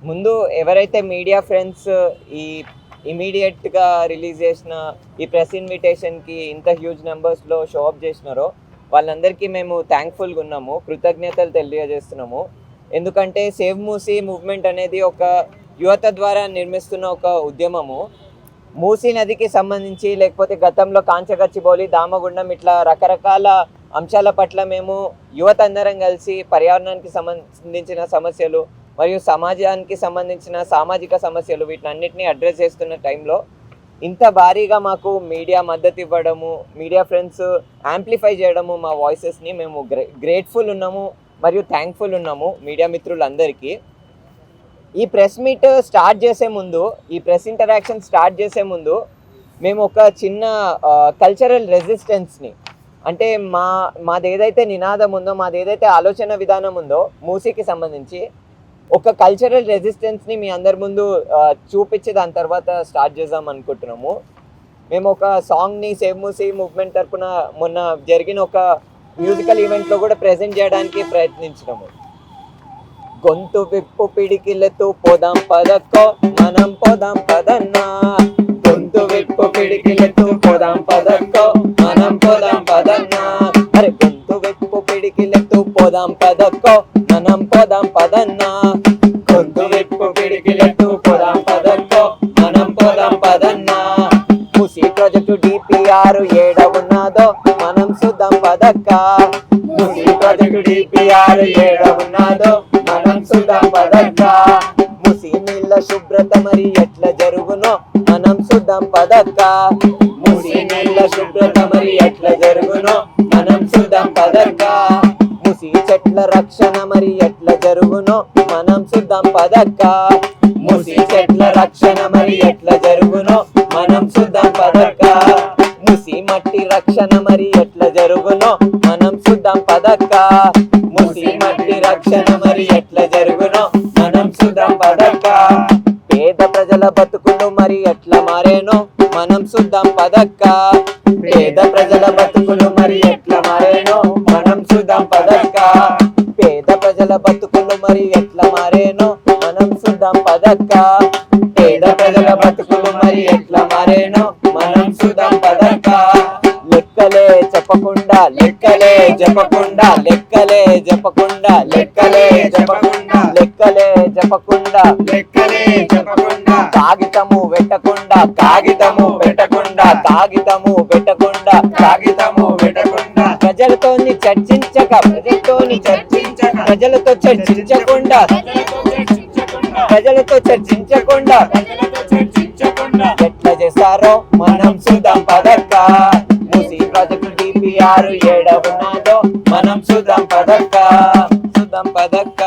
ముందు ఎవరైతే media friends ఈ ఇమీడియట్గా రిలీజ్ చేసిన ఈ ప్రెస్ ఇన్విటేషన్కి ఇంత హ్యూజ్ నెంబర్స్లో షో అప్ చేసినారో వాళ్ళందరికీ మేము థ్యాంక్ఫుల్గా ఉన్నాము, కృతజ్ఞతలు తెలియజేస్తున్నాము. ఎందుకంటే సేవ్ మూసీ మూవ్మెంట్ అనేది ఒక యువత ద్వారా నిర్మిస్తున్న ఒక ఉద్యమము. మూసీ నదికి సంబంధించి లేకపోతే గతంలో కాంచగచ్చిబౌలి, దామగుండం ఇట్లా రకరకాల అంశాల పట్ల మేము యువత అందరం కలిసి పర్యావరణానికి సంబంధించిన సమస్యలు మరియు సమాజానికి సంబంధించిన సామాజిక సమస్యలు వీటినన్నిటిని అడ్రస్ చేస్తున్న టైంలో ఇంత భారీగా మాకు మీడియా మద్దతు ఇవ్వడము, మీడియా ఫ్రెండ్స్ యాంప్లిఫై చేయడము మా వాయిసెస్ని మేము గ్రేట్ఫుల్ ఉన్నాము మరియు థ్యాంక్ఫుల్ ఉన్నాము మీడియా మిత్రులందరికీ. ఈ ప్రెస్ మీట్ స్టార్ట్ చేసే ముందు, ఈ ప్రెస్ ఇంటరాక్షన్ స్టార్ట్ చేసే ముందు మేము ఒక చిన్న కల్చరల్ రెసిస్టెన్స్ని, అంటే మాది ఏదైతే నినాదం ఉందో, మాది ఏదైతే ఆలోచన విధానం ఉందో మూసీకి సంబంధించి ఒక కల్చరల్ రెసిస్టెన్స్ని మీ అందరి ముందు చూపించి దాని తర్వాత స్టార్ట్ చేద్దాం అనుకుంటున్నాము. మేము ఒక సాంగ్ని సేవ్ మూసీ మూవ్మెంట్ తరఫున మొన్న జరిగిన ఒక మ్యూజికల్ ఈవెంట్లో కూడా ప్రెజెంట్ చేయడానికి ప్రయత్నించినాము. గొంతు విప్పు పిడికిలతో పోదాం పదక్కో మనం పోదాం పదన్నా, గొంతు విప్పు పిడికిలతో పోదాం పదక్కో మనం పోదాం పదన్నా, అరే గొంతు విప్పు పిడికిలతో పోదాం పదక్కో మనం పోదాం పదన్నా, గొంతు విప్పు పిడికిలతో పోదాం పదక్కో మనం పోదాం పదన్నా. మూసీ ప్రాజెక్టు డిపిఆర్ ఏడ ఉన్నదో మనం చూద్దాం పదక్క, మూసీ ప్రాజెక్టు డిపిఆర్ ఏడ ఉన్నదో మనం చూద్దాం పదక్క. మూసీ నీళ్ళ శుభ్రత మరి ఎట్లా జరుగునో మనం చూద్దాం పదక్క, మూసీ నీళ్ళ శుభ్రత మరి ఎట్లా జరుగునో మనం చూద్దాం పదక్క. మూసీ చెట్ల రక్షణ మరి ఎట్లా జరుగునో మనం చూద్దాం పదక్క, మూసీ చెట్ల రక్షణ మరి ఎట్లా జరుగునో మనం చూద్దాం పదక్క. మూసీ మట్టి రక్షణ మరి ఎట్లా జరుగునో మనం చూద్దాం పదక్క, మూసీ మట్టి రక్షణ మరి ఎట్లా జరుగునో మనం చూద్దాం పదక్క. పేద ప్రజల బతుకులు మరి ఎట్లా మారేనో మనం చూద్దాం పదక్క, పేద ప్రజల బతుకులు మరి ఎట్లా మారేనో మనం చూద్దాం పదక్క, పేద ప్రజల బతుకులు మరి ఎట్లా మారేనో మనం చూద్దాం పదక్క, పేద ప్రజల బతుకులు మరి ఎట్లా మారేనో మనం చూద్దాం పదక్క. లెక్కలే చెప్పకుండా లెక్కలే చెప్పకుండా లెక్కలే చెప్పకుండా లెక్కలే చెప్పకుండా లెక్కలే చెప్పకుండా లెక్కలే చెప్పకుండా కాగితము పెట్టకుండా కాగితము పెట్టకుండా కాగితము పెట్టకుండా కాగితము పెట్టకుండా ప్రజలతోని చర్చించక ప్రజలతోని చర్చించక ప్రజలతో చర్చించకుండా ప్రజలతో చర్చించకుండా ఎట్లా చేస్తారో మనం చూద్దాం పదక్క, మూసీ ప్రాజెక్టు డిపిఆర్ ఏడ ఉన్నదో మనం చూద్దాం పదక్క, చూద్దాం పదక్క.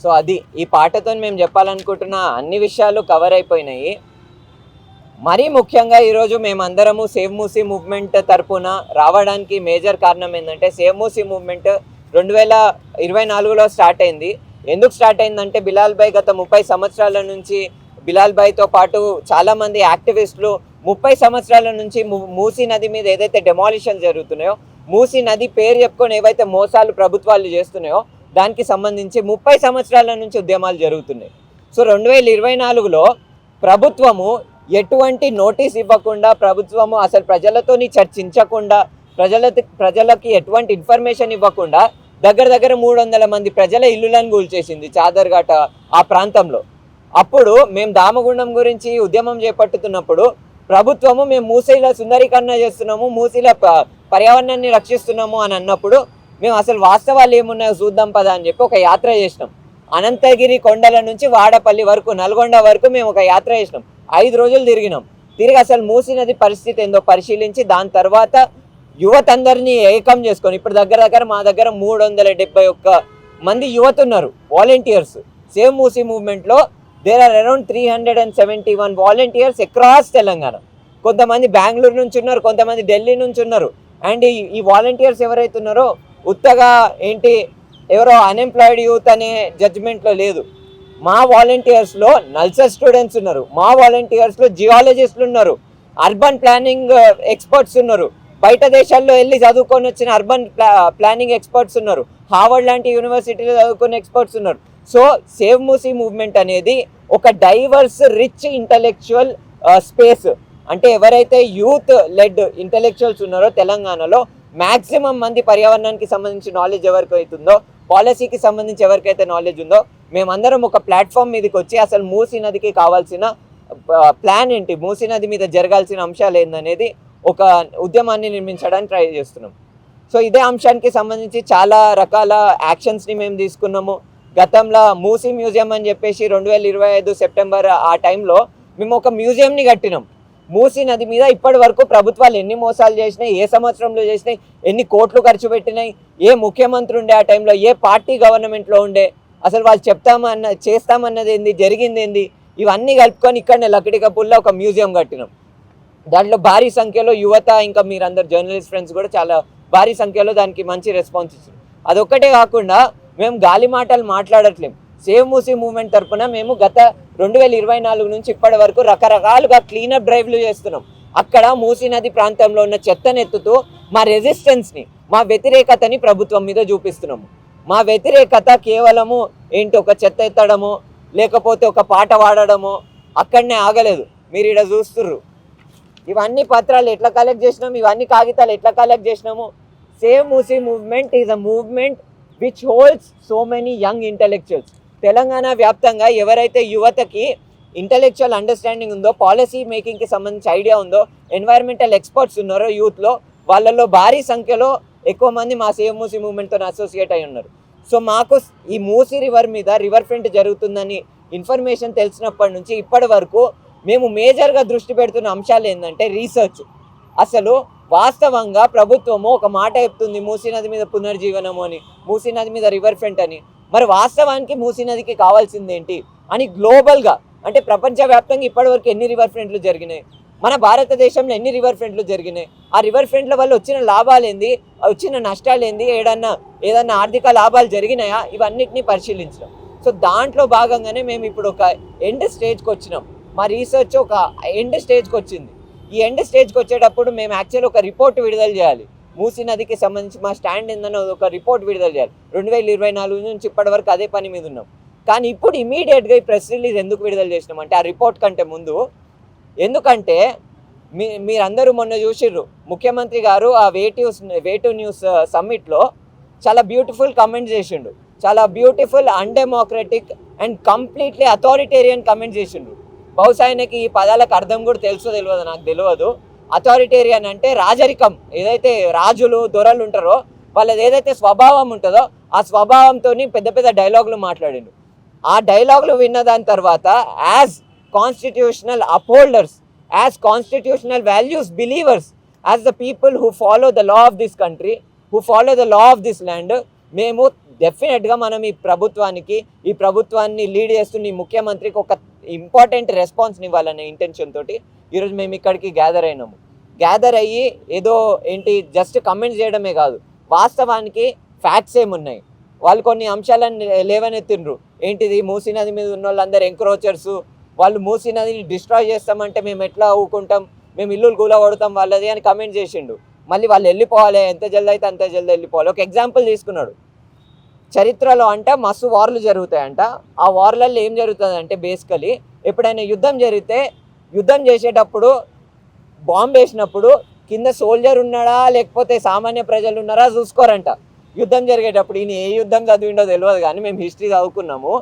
సో అది ఈ పాటతో మేము చెప్పాలనుకుంటున్న అన్ని విషయాలు కవర్ అయిపోయినాయి. మరీ ముఖ్యంగా ఈరోజు మేమందరము సేవ్ మూసీ మూవ్మెంట్ తరపున రావడానికి మేజర్ కారణం ఏంటంటే, సేవ్ మూసీ మూవ్మెంట్ 2024లో స్టార్ట్ అయింది. ఎందుకు స్టార్ట్ అయిందంటే, బిలాల్ భాయ్ గత 30 సంవత్సరాల నుంచి, బిలాల్ భాయ్తో పాటు చాలామంది యాక్టివిస్టులు 30 సంవత్సరాల నుంచి మూసీ నది మీద ఏదైతే డెమాలిషన్ జరుగుతున్నాయో, మూసీ నది పేరు చెప్పుకొని ఏవైతే మోసాలు ప్రభుత్వాలు చేస్తున్నాయో దానికి సంబంధించి 30 సంవత్సరాల నుంచి ఉద్యమాలు జరుగుతున్నాయి. సో 2024లో ప్రభుత్వము ఎటువంటి నోటీస్ ఇవ్వకుండా, ప్రభుత్వము అసలు ప్రజలతోని చర్చించకుండా, ప్రజలకి ఎటువంటి ఇన్ఫర్మేషన్ ఇవ్వకుండా దగ్గర 300 మంది ప్రజల ఇల్లులను కూల్చేసింది చాదర్ఘాట్ ఆ ప్రాంతంలో. అప్పుడు మేము దామగుండం గురించి ఉద్యమం చేపట్టుతున్నప్పుడు ప్రభుత్వము మేము మూసీల సుందరీకరణ చేస్తున్నాము, మూసీల పర్యావరణాన్ని రక్షిస్తున్నాము అని అన్నప్పుడు మేము అసలు వాస్తవాలు ఏమున్నాయో చూద్దాం పదా అని చెప్పి ఒక యాత్ర చేసినాం. అనంతగిరి కొండల నుంచి వాడపల్లి వరకు, నల్గొండ వరకు మేము ఒక యాత్ర చేసినాం. 5 రోజులు తిరిగినాం. తిరిగి అసలు మూసీ నది పరిస్థితి ఏందో పరిశీలించి దాని తర్వాత యువత అందరినీ ఏకం చేసుకొని, ఇప్పుడు దగ్గర మా దగ్గర 371 మంది యువత ఉన్నారు వాలంటీర్స్. సేవ్ మూసీ మూవ్మెంట్లో there are around 371 volunteers across Telangana. కొంతమంది బెంగళూరు నుంచి ఉన్నారు, కొంతమంది ఢిల్లీ నుంచి ఉన్నారు. అండ్ ఈ వాలంటీర్స్ ఎవరైతే ఉన్నారో ఉత్తగా ఏంటి ఎవరో అన్ఎంప్లాయిడ్ యూత్ అనే జడ్జిమెంట్లో లేదు. మా వాలంటీర్స్లో నల్సర్ స్టూడెంట్స్ ఉన్నారు, మా వాలంటీర్స్లో జియాలజిస్టులు ఉన్నారు, అర్బన్ ప్లానింగ్ ఎక్స్పర్ట్స్ ఉన్నారు, బయట దేశాల్లో వెళ్ళి చదువుకొని వచ్చిన అర్బన్ ప్లానింగ్ ఎక్స్పర్ట్స్ ఉన్నారు, హార్వర్డ్ లాంటి యూనివర్సిటీలో చదువుకున్న ఎక్స్పర్ట్స్ ఉన్నారు. సో సేవ్ మూసీ మూవ్మెంట్ అనేది ఒక డైవర్స్ రిచ్ ఇంటలెక్చువల్ స్పేస్. అంటే ఎవరైతే యూత్ లెడ్ ఇంటలెక్చువల్స్ ఉన్నారో తెలంగాణలో మ్యాక్సిమం మంది పర్యావరణానికి సంబంధించి నాలెడ్జ్ ఎవరికైతే ఉందో, పాలసీకి సంబంధించి ఎవరికైతే నాలెడ్జ్ ఉందో, మేమందరం ఒక ప్లాట్ఫామ్ మీదకి వచ్చి అసలు మూసీ నదికి కావాల్సిన ప్లాన్ ఏంటి, మూసీ నది మీద జరగాల్సిన అంశాలు ఏందనేది ఒక ఉద్యమాన్ని నిర్మించడానికి ట్రై చేస్తున్నాం. సో ఇదే అంశానికి సంబంధించి చాలా రకాల యాక్షన్స్ని మేము తీసుకున్నాము. గతంలో మూసీ మ్యూజియం అని చెప్పేసి 2025 సెప్టెంబర్ ఆ టైంలో మేము ఒక మ్యూజియంని కట్టినాం. మూసీ నది మీద ఇప్పటి వరకు ప్రభుత్వాలు ఎన్ని మోసాలు చేసినాయి, ఏ సంవత్సరంలో చేసినాయి, ఎన్ని కోట్లు ఖర్చు పెట్టినాయి, ఏ ముఖ్యమంత్రి ఉండే ఆ టైంలో, ఏ పార్టీ గవర్నమెంట్లో ఉండే, అసలు వాళ్ళు చేస్తామన్నది ఏంది, జరిగింది ఏంది, ఇవన్నీ కలుపుకొని ఇక్కడనే లక్డికపుల్లో ఒక మ్యూజియం కట్టినాం. దాంట్లో భారీ సంఖ్యలో యువత, ఇంకా మీరందరు జర్నలిస్ట్ ఫ్రెండ్స్ కూడా చాలా భారీ సంఖ్యలో దానికి మంచి రెస్పాన్స్ ఇచ్చారు. అదొక్కటే కాకుండా మేము గాలి మాటలు మాట్లాడట్లేం. సేవ్ మూసీ మూవ్మెంట్ తరఫున మేము గత 2024 నుంచి ఇప్పటి వరకు రకరకాలుగా క్లీనప్ డ్రైవ్లు చేస్తున్నాం. అక్కడ మూసీ నది ప్రాంతంలో ఉన్న చెత్తను ఎత్తుతూ మా రెసిస్టెన్స్ని, మా వ్యతిరేకతని ప్రభుత్వం మీద చూపిస్తున్నాము. మా వ్యతిరేకత కేవలము ఏంటి, ఒక చెత్త ఎత్తడము లేకపోతే ఒక పాట పాడడము అక్కడనే ఆగలేదు. మీరు ఇక్కడ చూస్తుర్రు, ఇవన్నీ పత్రాలు ఎట్లా కలెక్ట్ చేసినాము, ఇవన్నీ కాగితాలు ఎట్లా కలెక్ట్ చేసినాము. Save Musi movement is a movement which holds so many young intellectuals. Telangana వ్యాప్తంగా ఎవరైతే యువతకి ఇంటెలెక్చువల్ అండర్స్టాండింగ్ ఉందో, పాలసీ మేకింగ్కి సంబంధించి ఐడియా ఉందో, ఎన్వైరన్మెంటల్ ఎక్స్పర్ట్స్ ఉన్నారో యూత్లో, వాళ్ళల్లో భారీ సంఖ్యలో ఎక్కువ మంది మా సేవ్ మూసీ మూవ్మెంట్తో అసోసియేట్ అయి ఉన్నారు. సో మాకు ఈ మూసీ రివర్ మీద రివర్ ఫ్రంట్ జరుగుతుందని ఇన్ఫర్మేషన్ తెలిసినప్పటి నుంచి ఇప్పటి వరకు మేము మేజర్గా దృష్టి పెడుతున్న అంశాలు ఏంటంటే రీసెర్చ్. అసలు వాస్తవంగా ప్రభుత్వము ఒక మాట చెప్తుంది మూసీ నది మీద పునర్జీవనము అని, మూసీ నది మీద రివర్ ఫ్రంట్ అని. మరి వాస్తవానికి మూసీ నదికి కావాల్సింది ఏంటి అని గ్లోబల్గా, అంటే ప్రపంచవ్యాప్తంగా ఇప్పటివరకు ఎన్ని రివర్ ఫ్రంట్లు జరిగినాయి, మన భారతదేశంలో ఎన్ని రివర్ ఫ్రంట్లు జరిగినాయి, ఆ రివర్ ఫ్రంట్ల వల్ల వచ్చిన లాభాలు ఏంది, వచ్చిన నష్టాలు ఏంది, ఏదన్నా ఆర్థిక లాభాలు జరిగినాయా, ఇవన్నిటిని పరిశీలించడం. సో దాంట్లో భాగంగానే మేము ఇప్పుడు ఒక ఎండ్ స్టేజ్కి వచ్చినాం. మా రీసెర్చ్ ఒక ఎండ్ స్టేజ్కి వచ్చింది. ఈ ఎండ్ స్టేజ్కి వచ్చేటప్పుడు మేము యాక్చువల్ ఒక రిపోర్ట్ విడుదల చేయాలి. మూసీ నదికి సంబంధించి మా స్టాండ్ ఏందని ఒక రిపోర్ట్ విడుదల చేయాలి. 2024 నుంచి ఇప్పటి వరకు అదే పని మీద ఉన్నాం. కానీ ఇప్పుడు ఇమీడియట్గా ఈ ప్రెస్ రిలీజ్ ఎందుకు విడుదల చేసినాం అంటే, ఆ రిపోర్ట్ కంటే ముందు, ఎందుకంటే మీరందరూ మొన్న చూసిర్రు, ముఖ్యమంత్రి గారు ఆ వేటు న్యూస్ సమ్మిట్లో చాలా బ్యూటిఫుల్ కమెంట్స్ చేసిండు. చాలా beautiful, undemocratic and completely authoritarian comments చేసిండు. బహుశా ఆయనకి ఈ పదాలకు అర్థం కూడా తెలియదు, నాకు తెలియదు. అథారిటేరియన్ అంటే రాజరికం, ఏదైతే రాజులు దొరలు ఉంటారో వాళ్ళది ఏదైతే స్వభావం ఉంటుందో ఆ స్వభావంతో పెద్ద పెద్ద డైలాగులు మాట్లాడిండు. ఆ డైలాగులు విన్న దాని తర్వాత as constitutional upholders, as constitutional values believers, as the people who follow the law of this country, who follow the law of this land, మేము డెఫినెట్గా మనం ఈ ప్రభుత్వాన్ని లీడ్ చేస్తున్న ఈ ముఖ్యమంత్రికి ఒక ఇంపార్టెంట్ రెస్పాన్స్ని ఇవ్వాలనే ఇంటెన్షన్ తోటి ఈరోజు మేము ఇక్కడికి గ్యాదర్ అయ్యి ఏదో ఏంటి జస్ట్ కమెంట్స్ చేయడమే కాదు, వాస్తవానికి ఫ్యాక్ట్స్ ఏమున్నాయి, వాళ్ళు కొన్ని అంశాలను లేవనెత్తిండ్రు. ఏంటిది, మూసీ నది మీద ఉన్న వాళ్ళందరూ ఎంక్రోచర్స్, వాళ్ళు మూసీ నదిని డిస్ట్రాయ్ చేస్తామంటే మేము ఎట్లా ఊకుంటాం, మేము ఇల్లులు కూలగొడతాం వాళ్ళది అని కమెంట్ చేసిండు. మళ్ళీ వాళ్ళు వెళ్ళిపోవాలి, ఎంత జల్ది అయితే అంత జల్ది వెళ్ళిపోవాలి. ఒక ఎగ్జాంపుల్ తీసుకున్నాడు. చరిత్రలో అంట మస్తు వార్లు జరుగుతాయంట. ఆ వార్లలో ఏం జరుగుతుందంటే, బేసికలీ ఎప్పుడైనా యుద్ధం చేసేటప్పుడు బాంబు వేసినప్పుడు కింద సోల్జర్ ఉన్నాడా లేకపోతే సామాన్య ప్రజలు ఉన్నారా చూసుకోరంట. యుద్ధం జరిగేటప్పుడు ఈయన ఏ యుద్ధం చదివిండో తెలియదు, కానీ మేము హిస్టరీ చదువుకున్నాము.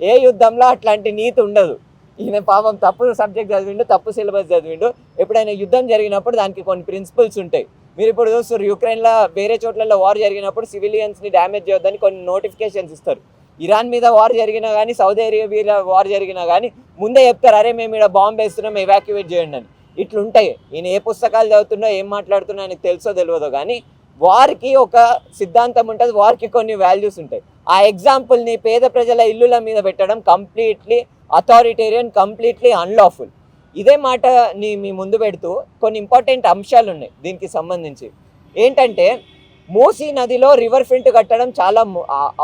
ఏ యుద్ధంలో అట్లాంటి నీతి ఉండదు. ఈయన పాపం తప్పు సబ్జెక్ట్ చదివిండు, తప్పు సిలబస్ చదివిండు. ఎప్పుడైనా యుద్ధం జరిగినప్పుడు దానికి కొన్ని ప్రిన్సిపల్స్ ఉంటాయి. మీరు ఇప్పుడు చూస్తారు, యుక్రెయిన్లో వేరే చోట్లలో వార్ జరిగినప్పుడు సివిలియన్స్ని డ్యామేజ్ చేయొద్దని కొన్ని నోటిఫికేషన్స్ ఇస్తారు. ఇరాన్ మీద వార్ జరిగినా కానీ, సౌదీ అరేబియా వార్ జరిగినా కానీ ముందే చెప్తారు, అరే మేము ఇక్కడ బాంబు వేస్తున్నాం, ఎవాక్యువేట్ చేయండి అని. ఇట్లుంటాయి. ఈయన ఏ పుస్తకాలు చదువుతున్నా, ఏం మాట్లాడుతున్నా ఆయనకు తెలుసో తెలియదో, కానీ వారికి ఒక సిద్ధాంతం ఉంటుంది, వారికి కొన్ని వాల్యూస్ ఉంటాయి. ఆ ఎగ్జాంపుల్ని పేద ప్రజల ఇల్లుల మీద పెట్టడం కంప్లీట్లీ అథారిటేరియన్, కంప్లీట్లీ అన్లాఫుల్. ఇదే మాటని మీ ముందు పెడుతూ కొన్ని ఇంపార్టెంట్ అంశాలు ఉన్నాయి దీనికి సంబంధించి. ఏంటంటే, మూసీ నదిలో రివర్ ఫ్రంట్ కట్టడం చాలా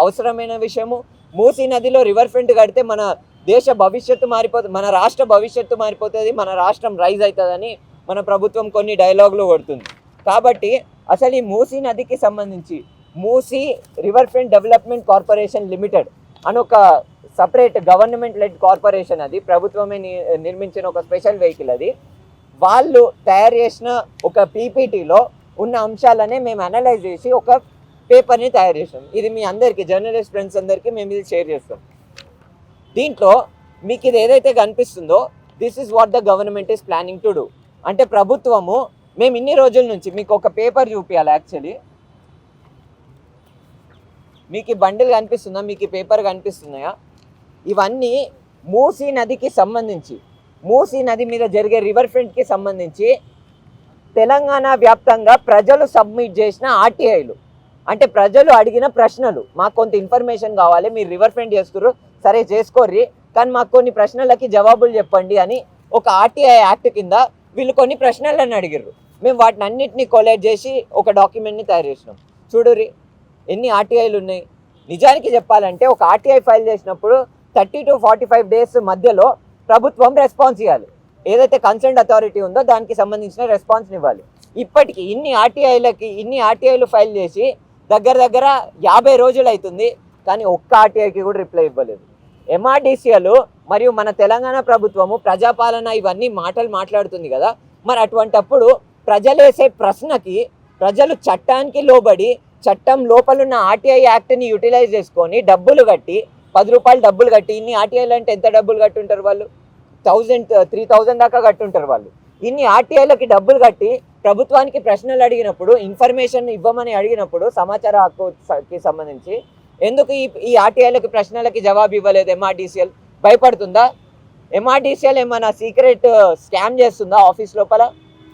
అవసరమైన విషయము. మూసీ నదిలో రివర్ ఫ్రంట్ కడితే మన దేశ భవిష్యత్తు మారిపోతుంది, మన రాష్ట్ర భవిష్యత్తు మారిపోతుంది, మన రాష్ట్రం రైజ్ అవుతుందని మన ప్రభుత్వం కొన్ని డైలాగులు కొడుతుంది. కాబట్టి అసలు ఈ మూసీ నదికి సంబంధించి Musi river front development corporation limited అని ఒక సపరేట్ గవర్నమెంట్ లెడ్ కార్పొరేషన్, అది ప్రభుత్వమే నిర్మించిన ఒక స్పెషల్ వెహికల్. అది వాళ్ళు తయారు చేసిన ఒక పీపీటీలో ఉన్న అంశాలనే మేము అనలైజ్ చేసి ఒక పేపర్ని తయారు చేసాం. ఇది మీ అందరికీ, జర్నలిస్ట్ ఫ్రెండ్స్ అందరికీ మేము ఇది షేర్ చేస్తాం. దీంట్లో మీకు ఇది ఏదైతే కనిపిస్తుందో, this is what the government is planning to do. అంటే ప్రభుత్వము మేము ఇన్ని రోజుల నుంచి మీకు ఒక పేపర్ చూపించాలి. యాక్చువల్లీ మీకు ఈ బండిల్ కనిపిస్తుందా, మీకు ఈ పేపర్ కనిపిస్తున్నాయా, ఇవన్నీ మూసీ నదికి సంబంధించి, మూసీ నది మీద జరిగే రివర్ ఫ్రంట్కి సంబంధించి తెలంగాణ వ్యాప్తంగా ప్రజలు సబ్మిట్ చేసిన ఆర్టీఐలు. అంటే ప్రజలు అడిగిన ప్రశ్నలు, మాకు కొంత ఇన్ఫర్మేషన్ కావాలి, మీరు రివర్ ఫ్రంట్ చేస్తున్నారు సరే చేసుకోర్రి, కానీ మాకు కొన్ని ప్రశ్నలకి జవాబులు చెప్పండి అని ఒక ఆర్టీఐ యాక్ట్ కింద వీళ్ళు కొన్ని ప్రశ్నలను అడిగారు. మేము వాటిని అన్నింటినీ కొలేట్ చేసి ఒక డాక్యుమెంట్ని తయారు చేసినాం. చూడుర్రి ఎన్ని ఆర్టీఐలు ఉన్నాయి. నిజానికి చెప్పాలంటే ఒక ఆర్టీఐ ఫైల్ చేసినప్పుడు 30 to 45 days మధ్యలో ప్రభుత్వం రెస్పాన్స్ ఇవ్వాలి. ఏదైతే కన్సర్న్ అథారిటీ ఉందో దానికి సంబంధించిన రెస్పాన్స్ని ఇవ్వాలి. ఇప్పటికి ఇన్ని ఆర్టీఐలు ఫైల్ చేసి దగ్గర 50 రోజులు అవుతుంది, కానీ ఒక్క ఆర్టీఐకి కూడా రిప్లై ఇవ్వలేదు. ఎంఆర్డీసీఎలు మరియు మన తెలంగాణ ప్రభుత్వము ప్రజాపాలన ఇవన్నీ మాటలు మాట్లాడుతుంది కదా, మరి అటువంటప్పుడు ప్రజలేసే ప్రశ్నకి ప్రజలు చట్టానికి లోబడి చట్టం లోపలున్న ఆర్టీఐ యాక్ట్ని యూటిలైజ్ చేసుకొని డబ్బులు కట్టి 10 రూపాయలు డబ్బులు కట్టి, ఇన్ని ఆర్టీఐలు అంటే ఎంత డబ్బులు కట్టుంటారు వాళ్ళు, 1000-3000 దాకా కట్టుంటారు వాళ్ళు. ఇన్ని ఆర్టీఐలకి డబ్బులు కట్టి ప్రభుత్వానికి ప్రశ్నలు అడిగినప్పుడు, ఇన్ఫర్మేషన్ ఇవ్వమని అడిగినప్పుడు సమాచార హక్కుకి సంబంధించి ఎందుకు ఈ ఆర్టీఐలకి ప్రశ్నలకి జవాబు ఇవ్వలేదు ఎంఆర్డీసీఎల్? భయపడుతుందా? ఎంఆర్డీసీఎల్ ఏమన్నా సీక్రెట్ స్కామ్ చేస్తుందా ఆఫీస్ లోపల?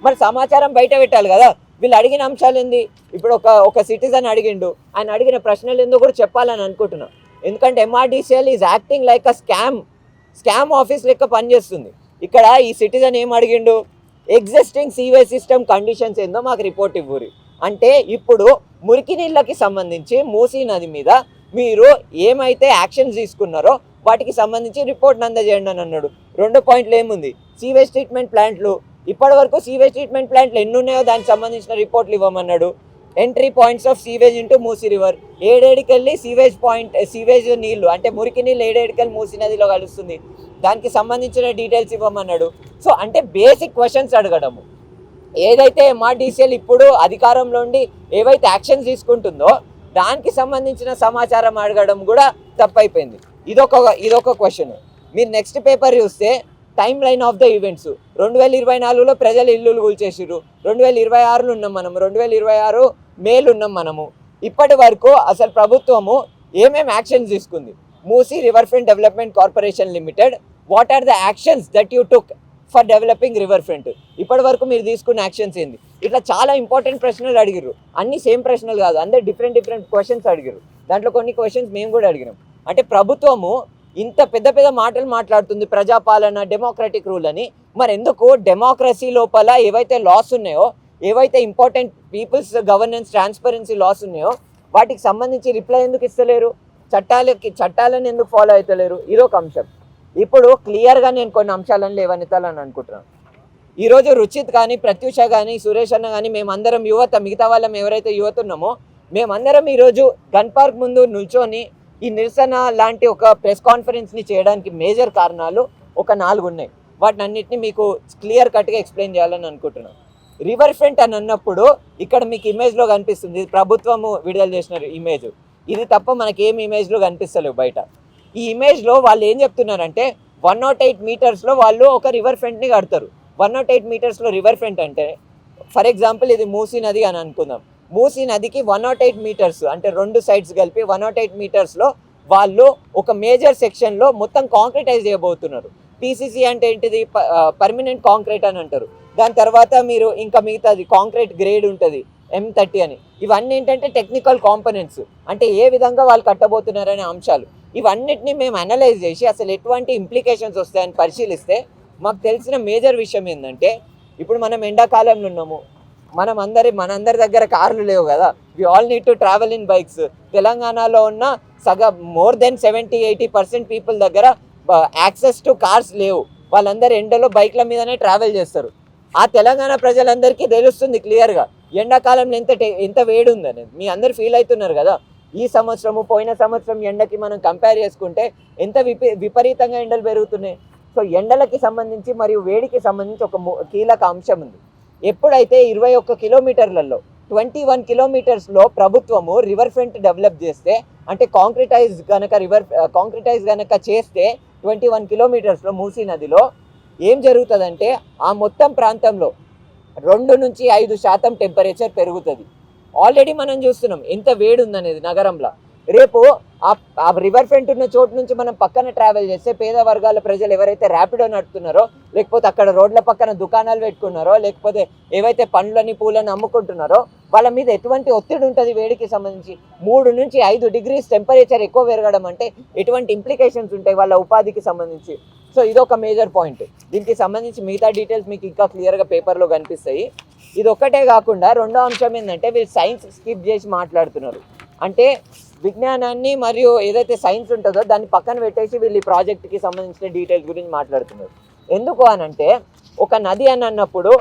మరి సమాచారం బయట పెట్టాలి కదా. వీళ్ళు అడిగిన అంశాలు ఏంది? ఇప్పుడు ఒక సిటిజన్ అడిగిండు, ఆయన అడిగిన ప్రశ్నలు ఎందుకు కూడా చెప్పాలని అనుకుంటున్నా. ఎందుకంటే MRDCL is acting like a scam office లెక్క పనిచేస్తుంది. ఇక్కడ ఈ సిటిజన్ ఏం అడిగిండు, ఎగ్జిస్టింగ్ సీవేజ్ సిస్టమ్ కండిషన్స్ ఏందో మాకు రిపోర్ట్ ఇవ్వరు. అంటే ఇప్పుడు మురికి నీళ్ళకి సంబంధించి మూసీ నది మీద మీరు ఏమైతే యాక్షన్స్ తీసుకున్నారో వాటికి సంబంధించి రిపోర్ట్ అందజేయండి అని అన్నాడు. 2 పాయింట్లు ఏముంది, సీవేజ్ ట్రీట్మెంట్ ప్లాంట్లు, ఇప్పటి వరకు సీవేజ్ ట్రీట్మెంట్ ప్లాంట్లు ఎన్ని ఉన్నాయో దానికి సంబంధించిన రిపోర్ట్లు ఇవ్వమన్నాడు. Entry points of sewage into Musi river, ఏడేడికెళ్ళి సీవేజ్ నీళ్లు అంటే మురికి నీళ్ళు ఏడేడికెళ్ళి మూసీ నదిలో కలుస్తుంది, దానికి సంబంధించిన డీటెయిల్స్ ఇవ్వమన్నాడు. సో అంటే బేసిక్ క్వశ్చన్స్ అడగడము. ఏదైతే ఎంఆర్డీసీఎల్ ఇప్పుడు అధికారంలో ఉండి ఏవైతే యాక్షన్స్ తీసుకుంటుందో దానికి సంబంధించిన సమాచారం అడగడం కూడా తప్పైపోయింది. ఇదొక క్వశ్చన్. మీరు నెక్స్ట్ పేపర్ చూస్తే timeline of the events, 2024లో ప్రజలు ఇల్లులు కూల్చేసిర్రు, 2026లో ఉన్నాం మనం, 2026 మేలు ఉన్నాం మనము. ఇప్పటి వరకు అసలు ప్రభుత్వము ఏమేమి యాక్షన్స్ తీసుకుంది? Musi river front development corporation limited, what are the actions that you took for developing river front? ఇప్పటి వరకు మీరు తీసుకున్న యాక్షన్స్ ఏంది? ఇట్లా చాలా ఇంపార్టెంట్ ప్రశ్నలు అడిగిర్రు. అన్ని సేమ్ ప్రశ్నలు కాదు, అందరు డిఫరెంట్ క్వశ్చన్స్ అడిగిర్రు. దాంట్లో కొన్ని క్వశ్చన్స్ మేము కూడా అడిగినాం. అంటే ప్రభుత్వము ఇంత పెద్ద మాటలు మాట్లాడుతుంది, ప్రజాపాలన, డెమోక్రటిక్ రూల్ అని. మరి ఎందుకు డెమోక్రసీ లోపల ఏవైతే లాస్ ఉన్నాయో, ఏవైతే important peoples governance transparency laws ఉన్నాయో వాటికి సంబంధించి రిప్లై ఎందుకు ఇస్తలేరు? చట్టాలను ఎందుకు ఫాలో అవుతలేరు? ఇదొక అంశం. ఇప్పుడు క్లియర్గా నేను కొన్ని అంశాలను లేవనెత్తాలని అనుకుంటున్నాను. ఈరోజు రుచిత్ కానీ, ప్రత్యూష కానీ, సురేష్ అన్న కానీ, మేమందరం యువత, మిగతా వాళ్ళం ఎవరైతే యువత ఉన్నామో మేమందరం ఈరోజు గన్ పార్క్ ముందు నిల్చొని ఈ నిరసన లాంటి ఒక ప్రెస్ కాన్ఫరెన్స్ని చేయడానికి మేజర్ కారణాలు ఒక 4 ఉన్నాయి. వాటిని అన్నింటినీ మీకు క్లియర్ కట్గా ఎక్స్ప్లెయిన్ చేయాలని అనుకుంటున్నాను. రివర్ ఫ్రంట్ అని అన్నప్పుడు ఇక్కడ మీకు ఇమేజ్లో కనిపిస్తుంది, ఇది ప్రభుత్వము విడుదల చేసిన ఇమేజ్. ఇది తప్ప మనకి ఏం ఇమేజ్లో కనిపిస్తలేవు బయట. ఈ ఇమేజ్లో వాళ్ళు ఏం చెప్తున్నారంటే 108 మీటర్స్లో వాళ్ళు ఒక రివర్ ఫ్రంట్ని కడతారు. 108 మీటర్స్లో రివర్ ఫ్రంట్ అంటే ఫర్ ఎగ్జాంపుల్ ఇది మూసీ నది అని అనుకుందాం. మూసీ నదికి 108 మీటర్స్ అంటే 2 సైడ్స్ కలిపి 108 మీటర్స్లో వాళ్ళు ఒక మేజర్ సెక్షన్లో మొత్తం కాంక్రీటైజ్ చేయబోతున్నారు. పీసీసీ అంటే ఏంటిది? పర్మనెంట్ కాంక్రీట్ అని అంటారు. దాని తర్వాత మీరు ఇంకా మిగతాది కాంక్రీట్ గ్రేడ్ ఉంటుంది M30 అని. ఇవన్నీ ఏంటంటే టెక్నికల్ కాంపోనెంట్స్, అంటే ఏ విధంగా వాళ్ళు కట్టబోతున్నారనే అంశాలు. ఇవన్నిటిని మేము అనలైజ్ చేసి అసలు ఎటువంటి ఇంప్లికేషన్స్ వస్తాయని పరిశీలిస్తే మాకు తెలిసిన మేజర్ విషయం ఏంటంటే, ఇప్పుడు మనం ఎండాకాలంలో ఉన్నాము, మనందరి దగ్గర కార్లు లేవు కదా. We all need to travel in bikes. తెలంగాణలో ఉన్న మోర్ దెన్ 70-80% పీపుల్ దగ్గర యాక్సెస్ టు కార్స్ లేవు. వాళ్ళందరూ ఎండలో బైక్ల మీదనే ట్రావెల్ చేస్తారు. ఆ తెలంగాణ ప్రజలందరికీ తెలుస్తుంది క్లియర్గా ఎండాకాలంలో ఎంత వేడి ఉందనేది మీ అందరు ఫీల్ అవుతున్నారు కదా. ఈ సంవత్సరము పోయిన సంవత్సరం ఎండకి మనం కంపేర్ చేసుకుంటే ఎంత విపరీతంగా ఎండలు పెరుగుతున్నాయి. సో ఎండలకి సంబంధించి మరియు వేడికి సంబంధించి ఒక కీలక అంశం ఉంది. ఎప్పుడైతే 21 కిలోమీటర్లలో 21 కిలోమీటర్స్లో ప్రభుత్వము రివర్ ఫ్రంట్ డెవలప్ చేస్తే, అంటే కాంక్రిటైజ్ గనక చేస్తే 21 కిలోమీటర్స్లో మూసీ నదిలో ఏం జరుగుతుందంటే ఆ మొత్తం ప్రాంతంలో 2 నుంచి 5% టెంపరేచర్ పెరుగుతుంది. ఆల్రెడీ మనం చూస్తున్నాం ఎంత వేడి ఉందనేది నగరంలో. రేపు ఆ రివర్ ఫ్రంట్ ఉన్న చోటు నుంచి మనం పక్కన ట్రావెల్ చేస్తే పేద వర్గాల ప్రజలు ఎవరైతే ర్యాపిడో నడుపుతున్నారో, లేకపోతే అక్కడ రోడ్ల పక్కన దుకాణాలు పెట్టుకున్నారో, లేకపోతే ఏవైతే పండ్లని పూలను అమ్ముకుంటున్నారో వాళ్ళ మీద ఎటువంటి ఒత్తిడి ఉంటుంది వేడికి సంబంధించి. 3 నుంచి 5 డిగ్రీస్ టెంపరేచర్ ఎక్కువ పెరగడం అంటే ఎటువంటి ఇంప్లికేషన్స్ ఉంటాయి వాళ్ళ ఉపాధికి సంబంధించి. సో ఇదొక మేజర్ పాయింట్. దీనికి సంబంధించి మిగతా డీటెయిల్స్ మీకు ఇంకా క్లియర్గా పేపర్లో కనిపిస్తాయి. ఇది ఒక్కటే కాకుండా రెండో అంశం ఏంటంటే వీళ్ళు సైన్స్ స్కిప్ చేసి మాట్లాడుతున్నారు. అంటే విజ్ఞానాన్ని మరియు ఏదైతే సైన్స్ ఉంటుందో దాన్ని పక్కన పెట్టేసి వీళ్ళు ఈ ప్రాజెక్ట్కి సంబంధించిన డీటెయిల్స్ గురించి మాట్లాడుతున్నారు. ఎందుకు అనంటే ఒక నది అని అన్నప్పుడు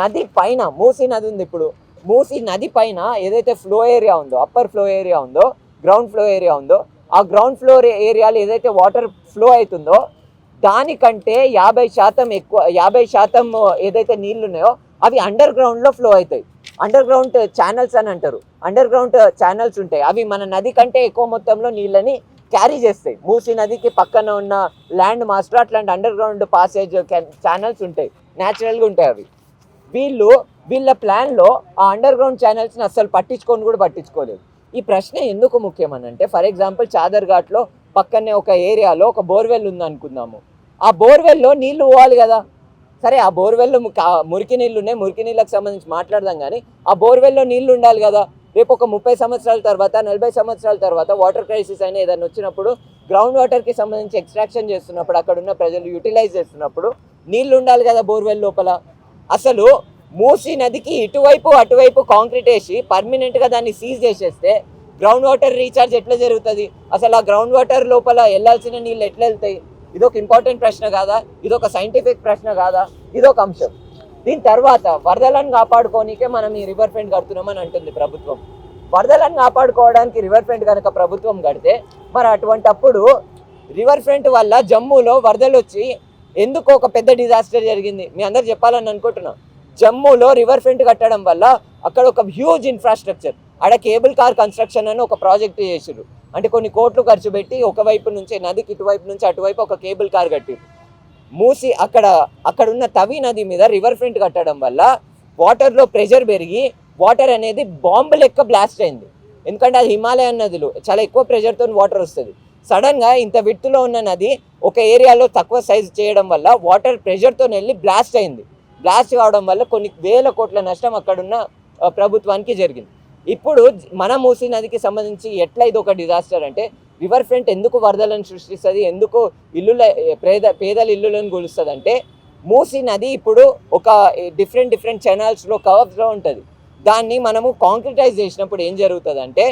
నది పైన మూసీ నది ఉంది. ఇప్పుడు మూసీ నది పైన ఏదైతే ఫ్లో ఏరియా ఉందో, అప్పర్ ఫ్లో ఏరియా ఉందో, గ్రౌండ్ ఫ్లో ఏరియా ఉందో, ఆ గ్రౌండ్ ఫ్లో ఏరియాలో ఏదైతే వాటర్ ఫ్లో అవుతుందో దానికంటే 50% ఎక్కువ, 50% ఏదైతే నీళ్ళు ఉన్నాయో అవి అండర్ గ్రౌండ్లో ఫ్లో అవుతాయి. అండర్ గ్రౌండ్ ఛానల్స్ అని అంటారు. అండర్ గ్రౌండ్ ఛానల్స్ ఉంటాయి. అవి మన నది కంటే ఎక్కువ మొత్తంలో నీళ్ళని క్యారీ చేస్తాయి. మూసీ నదికి పక్కన ఉన్న ల్యాండ్ మాస్టర్ అట్లాంటి అండర్ గ్రౌండ్ పాసేజ్ ఛానల్స్ ఉంటాయి, న్యాచురల్గా ఉంటాయి అవి. వీళ్ళ ప్లాన్లో ఆ అండర్ గ్రౌండ్ ఛానల్స్ని అస్సలు పట్టించుకోలేదు. ఈ ప్రశ్న ఎందుకు ముఖ్యమనంటే, ఫర్ ఎగ్జాంపుల్ చాదర్ ఘాట్లో పక్కనే ఒక ఏరియాలో ఒక బోర్వెల్ ఉంది అనుకుందాము. ఆ బోర్వెల్లో నీళ్లు పోవాలి కదా. సరే, ఆ బోర్వెల్లో మురికి నీళ్ళు ఉన్నాయి, మురికి నీళ్ళకి సంబంధించి మాట్లాడదాం. కానీ ఆ బోర్వెల్లో నీళ్లు ఉండాలి కదా. రేపు ఒక 30 సంవత్సరాల తర్వాత, 40 సంవత్సరాల తర్వాత వాటర్ క్రైసిస్ అయినా ఏదైనా వచ్చినప్పుడు, గ్రౌండ్ వాటర్కి సంబంధించి ఎక్స్ట్రాక్షన్ చేస్తున్నప్పుడు, అక్కడ ఉన్న ప్రజలు యూటిలైజ్ చేస్తున్నప్పుడు నీళ్లు ఉండాలి కదా బోర్వెల్ లోపల. అసలు మూసీ నదికి ఇటువైపు అటువైపు కాంక్రీట్ వేసి పర్మనెంట్గా దాన్ని సీజ్ చేసేస్తే గ్రౌండ్ వాటర్ రీఛార్జ్ ఎట్లా జరుగుతుంది? అసలు ఆ గ్రౌండ్ వాటర్ లోపల వెళ్ళాల్సిన నీళ్ళు ఎట్లా వెళ్తాయి? ఇదొక ఇంపార్టెంట్ ప్రశ్న కాదా? ఇదొక సైంటిఫిక్ ప్రశ్న కాదా? ఇదొక అంశం. దీని తర్వాత వరదలను కాపాడుకోనికే మనం ఈ రివర్ ఫ్రంట్ కడుతున్నామని అంటుంది ప్రభుత్వం. వరదలను కాపాడుకోవడానికి రివర్ ఫ్రంట్ కనుక ప్రభుత్వం కడితే, మరి అటువంటప్పుడు రివర్ ఫ్రంట్ వల్ల జమ్మూలో వరదలు వచ్చి ఎందుకు ఒక పెద్ద డిజాస్టర్ జరిగింది మీ అందరు చెప్పాలని అనుకుంటున్నాం. జమ్మూలో రివర్ ఫ్రంట్ కట్టడం వల్ల అక్కడ ఒక హ్యూజ్ ఇన్ఫ్రాస్ట్రక్చర్, ఆడ కేబుల్ కార్ కన్స్ట్రక్షన్ అని ఒక ప్రాజెక్ట్ చేసారు. అంటే కొన్ని కోట్లు ఖర్చు పెట్టి ఒకవైపు నుంచి నదికి ఇటువైపు నుంచి అటువైపు ఒక కేబుల్ కార్ కట్టారు. మూసి అక్కడ ఉన్న తవి నది మీద రివర్ ఫ్రంట్ కట్టడం వల్ల వాటర్లో ప్రెషర్ పెరిగి వాటర్ అనేది బాంబు లెక్క బ్లాస్ట్ అయింది. ఎందుకంటే అది హిమాలయన్ నదులు, చాలా ఎక్కువ ప్రెషర్తో వాటర్ వస్తుంది. సడన్గా ఇంత విడ్త్లో ఉన్న నది ఒక ఏరియాలో తక్కువ సైజు చేయడం వల్ల వాటర్ ప్రెషర్తో వెళ్ళి బ్లాస్ట్ అయింది. బ్లాస్ట్ కావడం వల్ల కొన్ని వేల కోట్ల నష్టం అక్కడున్న ప్రభుత్వానికి జరిగింది. ఇప్పుడు మన మూసీ నదికి సంబంధించి ఎట్లా ఇది ఒక డిజాస్టర్ అంటే, రివర్ ఫ్రంట్ ఎందుకు వరదలను సృష్టిస్తుంది, ఎందుకు పేదల ఇల్లులను కూలుస్తుంది అంటే, మూసీ నది ఇప్పుడు ఒక డిఫరెంట్ ఛానల్స్లో కవర్స్లో ఉంటుంది. దాన్ని మనము కాంక్రిటైజ్ చేసినప్పుడు ఏం జరుగుతుంది అంటే,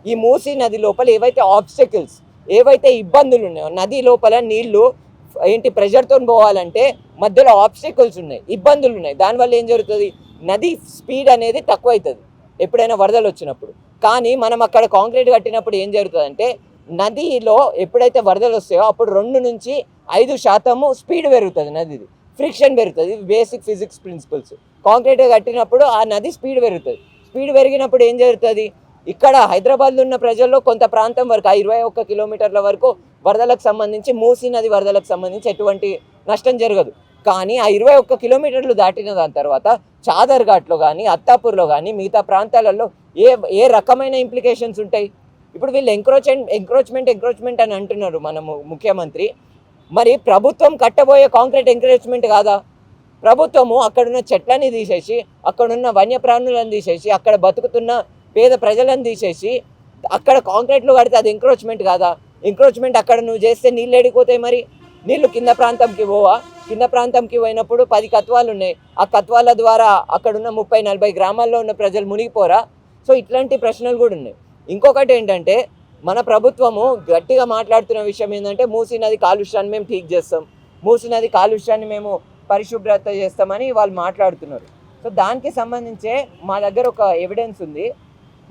ఈ మూసీ నది లోపల ఏవైతే ఆబ్స్టకిల్స్, ఏవైతే ఇబ్బందులు ఉన్నాయో, నది లోపల నీళ్లు ప్రెషర్తో పోవాలంటే మధ్యలో ఆబ్స్టకిల్స్ ఉన్నాయి, ఇబ్బందులు ఉన్నాయి. దానివల్ల ఏం జరుగుతుంది, నది స్పీడ్ అనేది తక్కువ అవుతుంది ఎప్పుడైనా వరదలు వచ్చినప్పుడు. కానీ మనం అక్కడ కాంక్రీట్ కట్టినప్పుడు ఏం జరుగుతుందంటే, నదిలో ఎప్పుడైతే వరదలు వస్తాయో అప్పుడు 2 నుంచి 5% స్పీడ్ పెరుగుతుంది, నదిది ఫ్రిక్షన్ పెరుగుతుంది. Basic physics principles. కాంక్రీట్ కట్టినప్పుడు ఆ నది స్పీడ్ పెరుగుతుంది. స్పీడ్ పెరిగినప్పుడు ఏం జరుగుతుంది, ఇక్కడ హైదరాబాద్లో ఉన్న ప్రజల్లో కొంత ప్రాంతం వరకు, ఆ 21 కిలోమీటర్ల వరకు వరదలకు సంబంధించి, మూసీ నది వరదలకు సంబంధించి ఎటువంటి నష్టం జరగదు. కానీ ఆ 21 కిలోమీటర్లు దాటిన దాని తర్వాత చాదర్ ఘాట్లో కానీ, అత్తాపూర్లో కానీ, మిగతా ప్రాంతాలలో ఏ రకమైన ఇంప్లికేషన్స్ ఉంటాయి? ఇప్పుడు వీళ్ళు ఎంక్రోచ్మెంట్ అని అంటున్నారు మన ముఖ్యమంత్రి. మరి ప్రభుత్వం కట్టబోయే కాంక్రీట్ ఎంకరేజ్మెంట్ కాదా? ప్రభుత్వము అక్కడున్న చెట్లని తీసేసి, అక్కడున్న వన్యప్రాణులను తీసేసి, అక్కడ బతుకుతున్న పేద ప్రజలను తీసేసి అక్కడ కాంక్రీట్లు కడితే అది ఎంక్రోచ్మెంట్ కాదా? ఎంక్రోచ్మెంట్ అక్కడ నువ్వు చేస్తే నీళ్ళు ఎడిపోతాయి. మరి నీళ్ళు కింద ప్రాంతంకి పోవా? కింద ప్రాంతంకి పోయినప్పుడు 10 కత్వాలు ఉన్నాయి. ఆ కత్వాల ద్వారా అక్కడున్న 30-40 గ్రామాల్లో ఉన్న ప్రజలు మునిగిపోరా? సో ఇట్లాంటి ప్రశ్నలు కూడా ఉన్నాయి. ఇంకొకటి ఏంటంటే, మన ప్రభుత్వము గట్టిగా మాట్లాడుతున్న విషయం ఏంటంటే, మూసీ నది కాలుష్యాన్ని మేము ఠీక్ చేస్తాం, మూసీ నది కాలుష్యాన్ని మేము పరిశుభ్రత చేస్తామని వాళ్ళు మాట్లాడుతున్నారు. సో దానికి సంబంధించే మా దగ్గర ఒక ఎవిడెన్స్ ఉంది.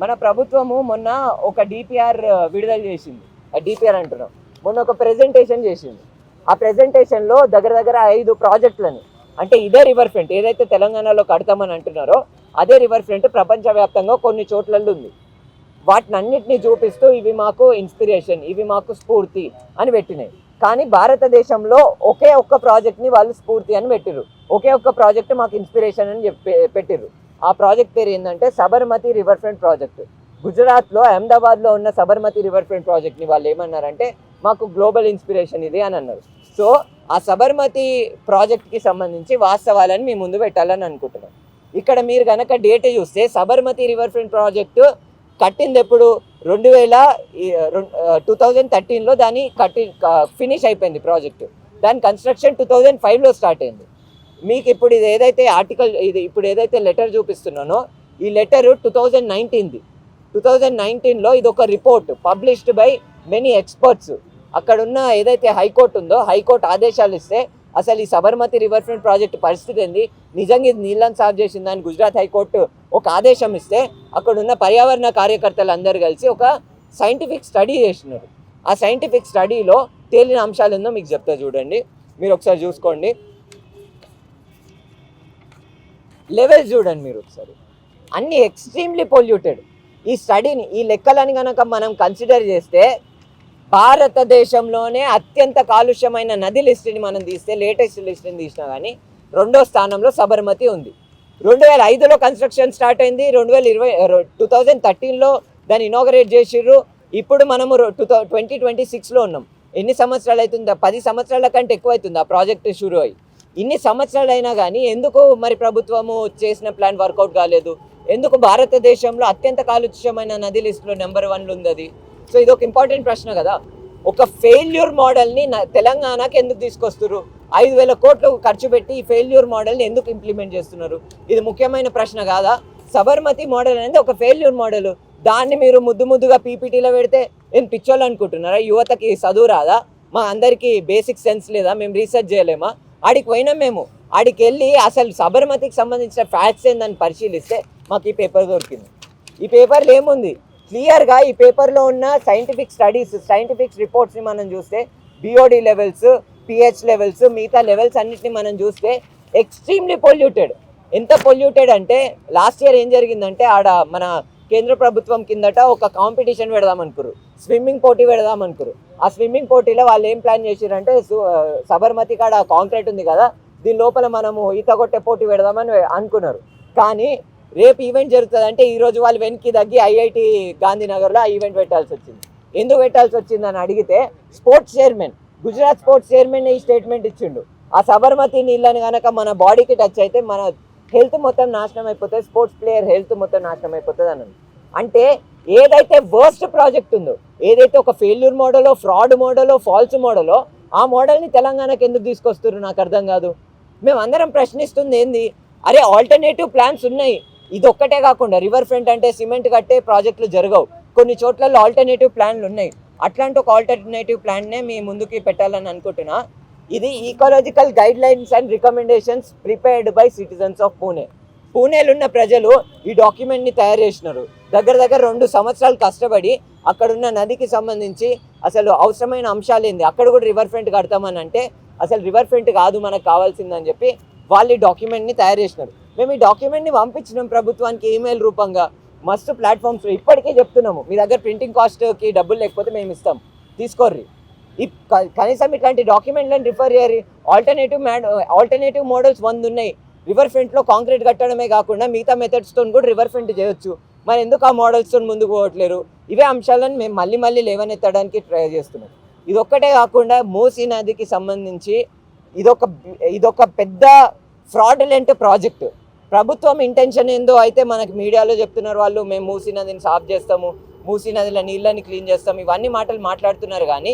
మన ప్రభుత్వము మొన్న ఒక డిపిఆర్ విడుదల చేసింది. డిపిఆర్ అంటున్నాం, మొన్న ఒక ప్రెజెంటేషన్ చేసింది. ఆ ప్రెజెంటేషన్లో దగ్గర 5 ప్రాజెక్టులని, అంటే ఇదే రివర్ ఫ్రంట్ ఏదైతే తెలంగాణలో కడతామని అంటున్నారో అదే రివర్ ఫ్రంట్ ప్రపంచవ్యాప్తంగా కొన్ని చోట్లలో ఉంది. వాటిని అన్నిటినీ చూపిస్తూ ఇవి మాకు ఇన్స్పిరేషన్, ఇవి మాకు స్ఫూర్తి అని పెట్టినాయి. కానీ భారతదేశంలో ఒకే ఒక్క ప్రాజెక్ట్ని వాళ్ళు స్ఫూర్తి అని పెట్టిర్రు, ఒకే ఒక్క ప్రాజెక్ట్ మాకు ఇన్స్పిరేషన్ అని పెట్టిర్రు. ఆ ప్రాజెక్ట్ పేరు ఏంటంటే సబర్మతి రివర్ ఫ్రంట్ ప్రాజెక్ట్. గుజరాత్లో అహ్మదాబాద్లో ఉన్న సబర్మతి రివర్ ఫ్రంట్ ప్రాజెక్ట్ని వాళ్ళు ఏమన్నారంటే మాకు గ్లోబల్ ఇన్స్పిరేషన్ ఇది అని అన్నారు. సో ఆ సబర్మతి ప్రాజెక్ట్కి సంబంధించి వాస్తవాలను మీ ముందు పెట్టాలని అనుకుంటున్నాం. ఇక్కడ మీరు కనుక డేట్ చూస్తే సబర్మతి రివర్ ఫ్రంట్ ప్రాజెక్టు కట్టింది ఎప్పుడు 2013లో దాని ఫినిష్ అయిపోయింది ప్రాజెక్టు. దాని కన్స్ట్రక్షన్ 2005లో స్టార్ట్ అయింది. మీకు ఇప్పుడు ఇది ఏదైతే ఆర్టికల్, ఇది ఇప్పుడు ఏదైతే లెటర్ చూపిస్తున్నానో ఈ లెటర్ 2019లో ఇది ఒక report published by many experts. అక్కడున్న ఏదైతే హైకోర్టు ఉందో హైకోర్టు ఆదేశాలు ఇస్తే అసలు ఈ సబర్మతి రివర్ ఫ్రంట్ ప్రాజెక్ట్ పరిస్థితి ఏంది, నిజంగా ఇది నీళ్ళని సాఫ్ చేసిందని గుజరాత్ హైకోర్టు ఒక ఆదేశం ఇస్తే అక్కడున్న పర్యావరణ కార్యకర్తలు అందరూ కలిసి ఒక సైంటిఫిక్ స్టడీ చేసినారు. ఆ సైంటిఫిక్ స్టడీలో తేలిన అంశాలు ఏందో మీకు చెప్తా చూడండి, మీరు ఒకసారి చూసుకోండి. లెవెల్స్ చూడండి మీరు ఒకసారి, అన్నీ ఎక్స్ట్రీమ్లీ పొల్యూటెడ్. ఈ స్టడీని, ఈ లెక్కలని కనుక మనం కన్సిడర్ చేస్తే భారతదేశంలోనే అత్యంత కాలుష్యమైన నది లిస్టుని మనం తీస్తే, లేటెస్ట్ లిస్టుని తీసినా కానీ 2వ స్థానంలో సబర్మతి ఉంది. 2005లో కన్స్ట్రక్షన్ స్టార్ట్ అయింది, 2013లో దాన్ని ఇనాగరేట్ చేసిర్రు. ఇప్పుడు మనము 2026లో ఉన్నాం. ఎన్ని సంవత్సరాలు అవుతుందా? 10 సంవత్సరాల కంటే ఎక్కువ అవుతుంది ఆ ప్రాజెక్టు షురూ అయ్యి. ఇన్ని సంవత్సరాలు అయినా కానీ ఎందుకు మరి ప్రభుత్వము చేసిన ప్లాన్ వర్కౌట్ కాలేదు? ఎందుకు భారతదేశంలో అత్యంత కాలుష్యమైన నది లిస్టులో నెంబర్ 1లో ఉంది అది? సో ఇది ఒక ఇంపార్టెంట్ ప్రశ్న కదా. ఒక ఫెయిల్యూర్ మోడల్ని తెలంగాణకి ఎందుకు తీసుకొస్తున్నారు? 5,000 కోట్లు ఖర్చు పెట్టి ఈ ఫెయిల్యూర్ మోడల్ని ఎందుకు ఇంప్లిమెంట్ చేస్తున్నారు? ఇది ముఖ్యమైన ప్రశ్న కాదా? సబర్మతి మోడల్ అనేది ఒక ఫెయిల్యూర్ మోడల్. దాన్ని మీరు ముద్దుగా పీపీటీలో పెడితే ఏం పిచ్చోళ్ళు అనుకుంటున్నారా? యువతకి చదువు రాదా? మా అందరికీ బేసిక్ సెన్స్ లేదా? మేము రీసెర్చ్ చేయలేమా? ఆడికి పోయినాం మేము. ఆడికి వెళ్ళి అసలు సబర్మతికి సంబంధించిన ఫ్యాక్ట్స్ ఏందని పరిశీలిస్తే మాకు ఈ పేపర్ దొరికింది. ఈ పేపర్లో ఏముంది? క్లియర్గా ఈ పేపర్లో ఉన్న సైంటిఫిక్ స్టడీస్, సైంటిఫిక్ రిపోర్ట్స్ని మనం చూస్తే బిఓడి లెవెల్స్, పిహెచ్ లెవెల్స్, మిగతా లెవెల్స్ అన్నిటిని మనం చూస్తే ఎక్స్ట్రీమ్లీ పొల్యూటెడ్. ఎంత పొల్యూటెడ్ అంటే లాస్ట్ ఇయర్ ఏం జరిగిందంటే ఆడ మన కేంద్ర ప్రభుత్వం కిందట ఒక కాంపిటీషన్ పెడదామనుకురు, స్విమ్మింగ్ పోటీ పెడదామనుకురు. ఆ స్విమ్మింగ్ పోటీలో వాళ్ళు ఏం ప్లాన్ చేసిరంటే సబర్మతి కాడ కాంక్రీట్ ఉంది కదా, దీని లోపల మనము ఈత కొట్టే పోటీ పెడదామని అనుకున్నారు. కానీ రేపు ఈవెంట్ జరుగుతుందంటే ఈరోజు వాళ్ళు వెనక్కి తగ్గి ఐఐటి గాంధీనగర్లో ఆ ఈవెంట్ పెట్టాల్సి వచ్చింది. ఎందుకు పెట్టాల్సి వచ్చిందని అడిగితే sports chairman, Gujarat sports chairman ఈ స్టేట్మెంట్ ఇచ్చిండు. ఆ సబర్మతి నీళ్ళని కనుక మన బాడీకి టచ్ అయితే మన హెల్త్ మొత్తం నాశనం అయిపోతుంది, స్పోర్ట్స్ ప్లేయర్ హెల్త్ మొత్తం నాశనం అయిపోతుంది అన్నది. అంటే ఏదైతే వర్స్ట్ ప్రాజెక్ట్ ఉందో, ఏదైతే ఒక ఫెయిల్యూర్ మోడలో, ఫ్రాడ్ మోడలో, ఫాల్స్ మోడలో, ఆ మోడల్ని తెలంగాణకి ఎందుకు తీసుకొస్తున్నారు నాకు అర్థం కాదు. మేము అందరం ప్రశ్నిస్తుంది ఏంది? అరే ఆల్టర్నేటివ్ ప్లాన్స్ ఉన్నాయి. ఇది ఒక్కటే కాకుండా రివర్ ఫ్రంట్ అంటే సిమెంట్ కట్టే ప్రాజెక్టులు జరగవు, కొన్ని చోట్లలో ఆల్టర్నేటివ్ ప్లాన్లు ఉన్నాయి. అట్లాంటి ఒక ఆల్టర్నేటివ్ ప్లాన్నే మీ ముందుకి పెట్టాలని అనుకుంటున్నా. ఇది ecological guidelines and recommendations prepared by citizens of Pune. పూణేలో ఉన్న ప్రజలు ఈ డాక్యుమెంట్ని తయారు చేసినారు. దగ్గర 2 సంవత్సరాలు కష్టపడి అక్కడున్న నదికి సంబంధించి అసలు అవసరమైన అంశాలు ఏంది, అక్కడ కూడా రివర్ ఫ్రంట్ కడతామని అంటే అసలు రివర్ ఫ్రంట్ కాదు మనకు కావాల్సిందని చెప్పి వాళ్ళు ఈ డాక్యుమెంట్ని తయారు చేసినారు. మేము ఈ డాక్యుమెంట్ని పంపించినాం ప్రభుత్వానికి ఈమెయిల్ రూపంగా, మస్తు ప్లాట్ఫామ్స్ ఇప్పటికే చెప్తున్నాము, మీ దగ్గర ప్రింటింగ్ కాస్ట్కి డబ్బులు లేకపోతే మేము ఇస్తాం, తీసుకోర్రి. కనీసం ఇట్లాంటి డాక్యుమెంట్లను రిఫర్ చేయరు. ఆల్టర్నేటివ్ మోడల్స్ 100 ఉన్నాయి. రివర్ ఫ్రంట్లో కాంక్రీట్ కట్టడమే కాకుండా మిగతా మెథడ్స్తో కూడా రివర్ ఫ్రంట్ చేయొచ్చు. మరి ఎందుకు ఆ మోడల్స్తో ముందుకు పోవట్లేరు? ఇవే అంశాలను మేము మళ్ళీ లేవనెత్తడానికి ట్రై చేస్తున్నాం. ఇదొక్కటే కాకుండా మూసీ నదికి సంబంధించి ఇదొక పెద్ద ఫ్రాడులెంట్ ప్రాజెక్టు. ప్రభుత్వం ఇంటెన్షన్ ఏందో అయితే మనకి మీడియాలో చెప్తున్నారు వాళ్ళు, మేము మూసీ నదిని సాఫ్ చేస్తాము, మూసీ నదిలో నీళ్ళని క్లీన్ చేస్తాం, ఇవన్నీ మాటలు మాట్లాడుతున్నారు. కానీ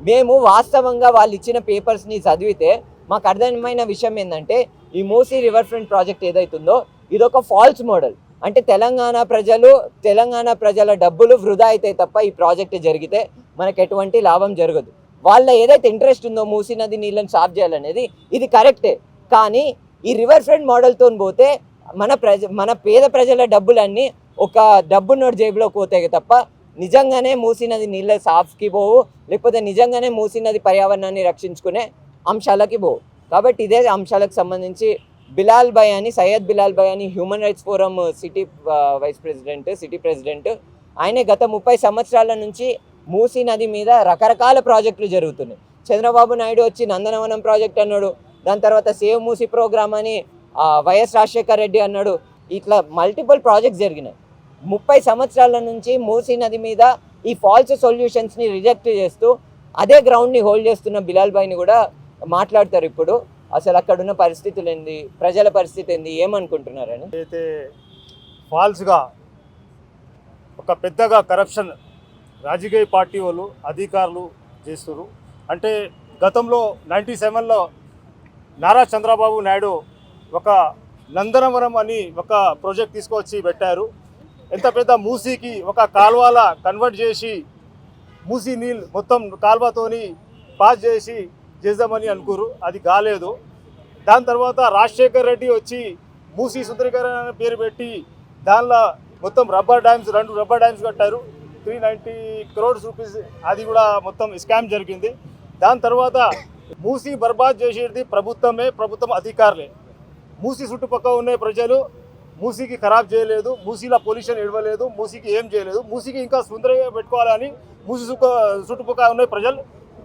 మేము వాస్తవంగా వాళ్ళు ఇచ్చిన పేపర్స్ని చదివితే మాకు అర్థమైన విషయం ఏంటంటే ఈ మూసీ రివర్ ఫ్రంట్ ప్రాజెక్ట్ ఏదైతుందో ఇదొక ఫాల్స్ మోడల్. అంటే తెలంగాణ ప్రజల డబ్బులు వృధా అవుతాయి తప్ప ఈ ప్రాజెక్ట్ జరిగితే మనకు ఎటువంటి లాభం జరగదు. వాళ్ళ ఏదైతే ఇంట్రెస్ట్ ఉందో మూసీ నది నీళ్ళని సాఫ్ చేయాలనేది ఇది కరెక్టే. కానీ ఈ రివర్ ఫ్రంట్ మోడల్తో పోతే మన పేద ప్రజల డబ్బులన్నీ ఒక డబ్బు నోటు జేబులో పోతాయి తప్ప నిజంగానే మూసీ నది నీళ్ళ సాఫ్కి పోవు, లేకపోతే నిజంగానే మూసీ నది పర్యావరణాన్ని రక్షించుకునే అంశాలకి పోవు. కాబట్టి ఇదే అంశాలకు సంబంధించి బిలాల్ భాయ్ అని, సయ్యద్ బిలాల్ భాయ్ అని human rights forum city city president, ఆయనే గత 30 సంవత్సరాల నుంచి మూసీ నది మీద రకరకాల ప్రాజెక్టులు జరుగుతున్నాయి. చంద్రబాబు నాయుడు వచ్చి నందనవనం ప్రాజెక్ట్ అన్నాడు, దాని తర్వాత సేవ్ మూసీ ప్రోగ్రామ్ అని వైఎస్ రాజశేఖర్ రెడ్డి అన్నాడు. ఇట్లా మల్టిపుల్ ప్రాజెక్ట్స్ జరిగినాయి. 30 సంవత్సరాల నుంచి మూసీ నది మీద ఈ ఫాల్స్ సొల్యూషన్స్ని రిజెక్ట్ చేస్తూ అదే గ్రౌండ్ని హోల్డ్ చేస్తున్న బిలాల్ భాయ్ని కూడా మాట్లాడతారు. ఇప్పుడు అసలు అక్కడున్న పరిస్థితులు ఏంది, ప్రజల పరిస్థితి ఏంది, ఏమనుకుంటున్నారని. అయితే ఫాల్స్గా ఒక పెద్దగా కరప్షన్ రాజకీయ పార్టీ వాళ్ళు అధికారులు చేస్తున్నారు. అంటే గతంలో 97లో నారా చంద్రబాబు నాయుడు ఒక నందనవనం అని ఒక ప్రాజెక్ట్ తీసుకొచ్చి పెట్టారు. ఎంత పెద్ద మూసీకి ఒక కాల్వల కన్వర్ట్ చేసి మూసీ నీళ్ళు మొత్తం కాల్వతోని పాస్ చేద్దామని అనుకోరు, అది కాలేదు. దాని తర్వాత రాజశేఖర్ రెడ్డి వచ్చి మూసీ సుందరీకరణ అనే పేరు పెట్టి దానిలో మొత్తం రెండు రబ్బర్ డ్యామ్స్ కట్టారు, 390 crores రూపీస్. అది కూడా మొత్తం స్కామ్ జరిగింది. దాని తర్వాత మూసీ బర్బాద్ చేసేది ప్రభుత్వం అధికారులే. మూసీ చుట్టుపక్కల ఉన్న ప్రజలు మూసీకి ఖరాబ్ చేయలేదు, మూసీలో పొల్యూషన్ ఇవ్వలేదు, మూసీకి ఏం చేయలేదు. మూసీకి ఇంకా సుందరంగా పెట్టుకోవాలని మూసీ చుట్టుపక్కల ఉన్న ప్రజలు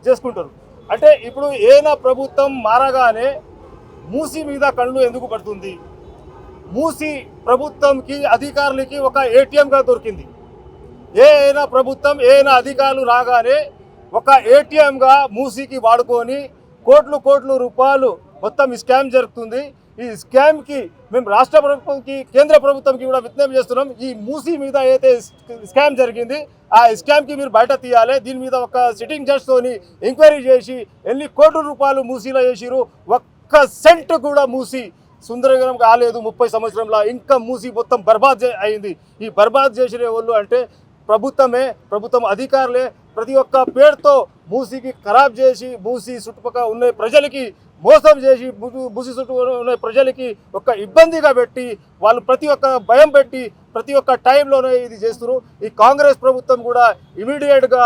చేసుకుంటారు. అంటే ఇప్పుడు ఏనా ప్రభుత్వం మారగానే మూసీ మీద కళ్ళు ఎందుకు పడుతుంది? మూసీ ప్రభుత్వంకి అధికారులకి ఒక ఏటీఎంగా దొరికింది. ఏనా ప్రభుత్వం అధికారులు రాగానే ఒక ఏటీఎంగా మూసీకి వాడుకొని కోట్లు రూపాయలు మొత్తం స్కామ్ జరుగుతుంది. ఈ స్కామ్కి మేము రాష్ట్ర ప్రభుత్వంకి కేంద్ర ప్రభుత్వంకి కూడా విజ్ఞప్తి చేస్తున్నాం. ఈ మూసీ మీద అయితే స్కామ్ జరిగింది, ఆ స్కామ్కి మీరు బయట తీయాలి. దీని మీద ఒక సిట్టింగ్ జడ్జ్తోని ఎంక్వైరీ చేసి ఎన్ని కోట్ల రూపాయలు మూసీలో చేసిరు, ఒక్క సెంట్ కూడా మూసీ సుందరగరం కాలేదు 30 సంవత్సరంలో. ఇంకా మూసీ మొత్తం బర్బాద్ అయింది. ఈ బర్బాద్ చేసిన వాళ్ళు అంటే ప్రభుత్వం అధికారులే. ప్రతి ఒక్క పేరుతో మూసీకి ఖరాబ్ చేసి మూసీ చుట్టుపక్కల ఉన్న ప్రజలకి మోసం చేసి మూసీ చుట్టూ ఉన్న ప్రజలకి ఒక ఇబ్బందిగా పెట్టి వాళ్ళు ప్రతి ఒక్క భయం పెట్టి ప్రతి ఒక్క టైంలోనే ఇది చేస్తున్నారు. ఈ కాంగ్రెస్ ప్రభుత్వం కూడా ఇమీడియట్గా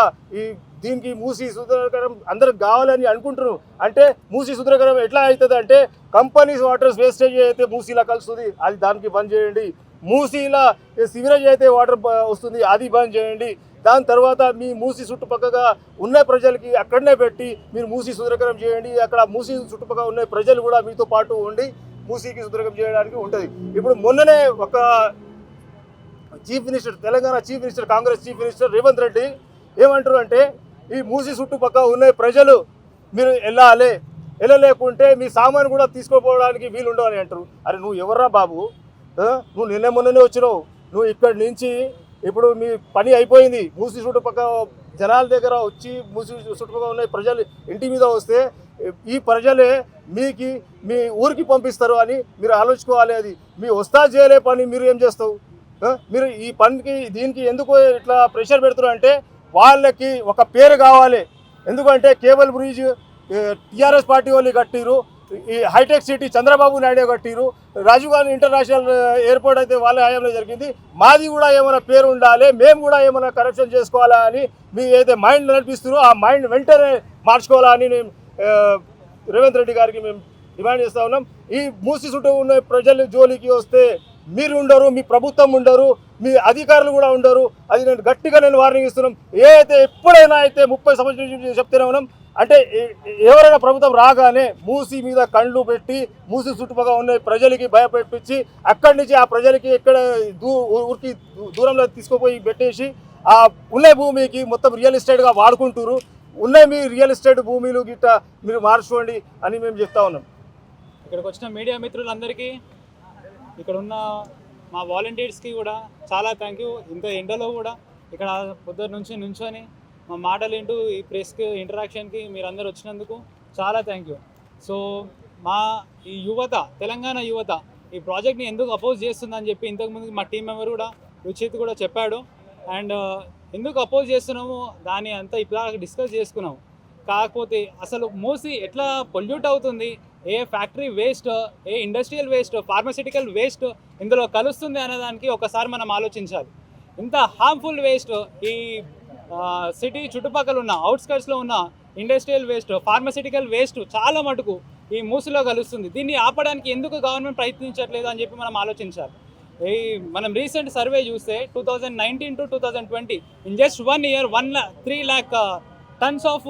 దీనికి మూసీ సుందరీకరం అందరికి కావాలని అనుకుంటున్నారు. అంటే మూసీ సుందరీకరం ఎట్లా అవుతుంది అంటే కంపెనీస్ వాటర్ వేస్టేజ్ అయితే మూసీలా కలుస్తుంది, అది దానికి బంద్ చేయండి. మూసీలా సివరేజ్ అయితే వాటర్ వస్తుంది, అది బంద్ చేయండి. దాని తర్వాత మీ మూసీ చుట్టుపక్కగా ఉన్న ప్రజలకి అక్కడనే పెట్టి మీరు మూసీ సుందరీకరం చేయండి. అక్కడ మూసీ చుట్టుపక్కల ఉన్న ప్రజలు కూడా మీతో పాటు ఉండి మూసీకి సుందరీకరం చేయడానికి ఉంటుంది. ఇప్పుడు మొన్ననే ఒక Telangana chief minister Congress chief minister Revanth Reddy ఏమంటారు అంటే ఈ మూసీ చుట్టుపక్కల ఉన్న ప్రజలు మీరు వెళ్ళలేకుంటే మీ సామాను కూడా తీసుకోపోవడానికి వీలు ఉండవని అంటారు. అరే నువ్వు ఎవర్రా బాబు, నువ్వు మొన్ననే వచ్చినావు, నువ్వు ఇక్కడి నుంచి ఇప్పుడు మీ పని అయిపోయింది. మూసీ చుట్టుపక్కల జనాల దగ్గర వచ్చి మూసీ చుట్టుపక్కల ఉన్న ప్రజలు ఇంటి మీద వస్తే ఈ ప్రజలే మీ ఊరికి పంపిస్తారు అని మీరు ఆలోచించుకోవాలి. అది మీ వస్తా చేయలే పని మీరు ఏం చేస్తావు? మీరు ఈ పనికి దీనికి ఎందుకు ఇట్లా ప్రెషర్ పెడుతున్నారు అంటే వాళ్ళకి ఒక పేరు కావాలి. ఎందుకంటే కేబుల్ బ్రిడ్జ్ టీఆర్ఎస్ పార్టీ వాళ్ళు కట్టిరు, ఈ హైటెక్ సిటీ చంద్రబాబు నాయుడు కట్టిరు, రాజీవ్ గాంధీ ఇంటర్నేషనల్ ఎయిర్పోర్ట్ అయితే వాళ్ళ హయాంలో జరిగింది. మాది కూడా ఏమైనా పేరు ఉండాలి, మేము కూడా ఏమైనా కరప్షన్ చేసుకోవాలా అని మీ ఏదైతే మైండ్ నడిపిస్తున్నారో ఆ మైండ్ వెంటనే మార్చుకోవాలని మేము రేవంత్ రెడ్డి గారికి మేము డిమాండ్ చేస్తూ ఉన్నాం. ఈ మూసీ చుట్టూ ఉన్న ప్రజలు జోలికి వస్తే మీరు ఉండరు, మీ ప్రభుత్వం ఉండరు, మీ అధికారులు కూడా ఉండరు. అది నేను గట్టిగా వార్నింగ్ ఇస్తున్నాం. ఎప్పుడైనా అయితే 30 సంవత్సరాల నుంచి చెప్తూనే ఉన్నాం. అంటే ఎవరైనా ప్రభుత్వం రాగానే మూసీ మీద కళ్ళు పెట్టి మూసీ చుట్టుపక్కల ఉన్న ప్రజలకి భయపెట్టించి అక్కడి నుంచి ఆ ప్రజలకి ఎక్కడ ఊరికి దూరంలో తీసుకుపోయి పెట్టేసి ఆ ఉన్న భూమికి మొత్తం రియల్ ఎస్టేట్గా వాడుకుంటారు. ఉన్నాయి మీ రియల్ ఎస్టేట్ భూమిలు గిట్ట మీరు మార్చుకోండి అని మేము చెప్తా ఉన్నాం. ఇక్కడికి వచ్చిన మీడియా మిత్రులందరికీ, ఇక్కడ ఉన్న మా వాలంటీర్స్కి కూడా చాలా థ్యాంక్ యూ. ఇంత ఎండలో కూడా ఇక్కడ పొద్దున్న నుంచి నుంచొని మా మాటలు వింటూ ఈ ప్రెస్కి ఇంటరాక్షన్కి మీరందరూ వచ్చినందుకు చాలా థ్యాంక్ యూ. సో మా ఈ యువత, తెలంగాణ యువత ఈ ప్రాజెక్ట్ని ఎందుకు అపోజ్ చేస్తుందని చెప్పి ఇంతకుముందు మా టీం మెంబర్ కూడా రుచిత్ కూడా చెప్పాడు. అండ్ ఎందుకు అపోజ్ చేస్తున్నాము దాన్ని అంతా ఇట్లా డిస్కస్ చేసుకున్నాము. కాకపోతే అసలు మూసి ఎట్లా పొల్యూట్ అవుతుంది, ఏ ఫ్యాక్టరీ వేస్ట్, ఏ ఇండస్ట్రియల్ వేస్ట్, ఫార్మసిటికల్ వేస్ట్ ఇందులో కలుస్తుంది అనేదానికి ఒకసారి మనం ఆలోచించాలి. ఇంత హార్మ్ఫుల్ వేస్ట్ ఈ సిటీ చుట్టుపక్కల ఉన్న అవుట్స్కట్స్లో ఉన్న ఇండస్ట్రియల్ వేస్ట్, ఫార్మసిటికల్ వేస్ట్ చాలా మటుకు ఈ మూసిలో కలుస్తుంది. దీన్ని ఆపడానికి ఎందుకు గవర్నమెంట్ ప్రయత్నించట్లేదు అని చెప్పి మనం ఆలోచించాలి. మనం రీసెంట్ సర్వే చూస్తే 2019 to 2020 in just 1 year 3 lakh tons of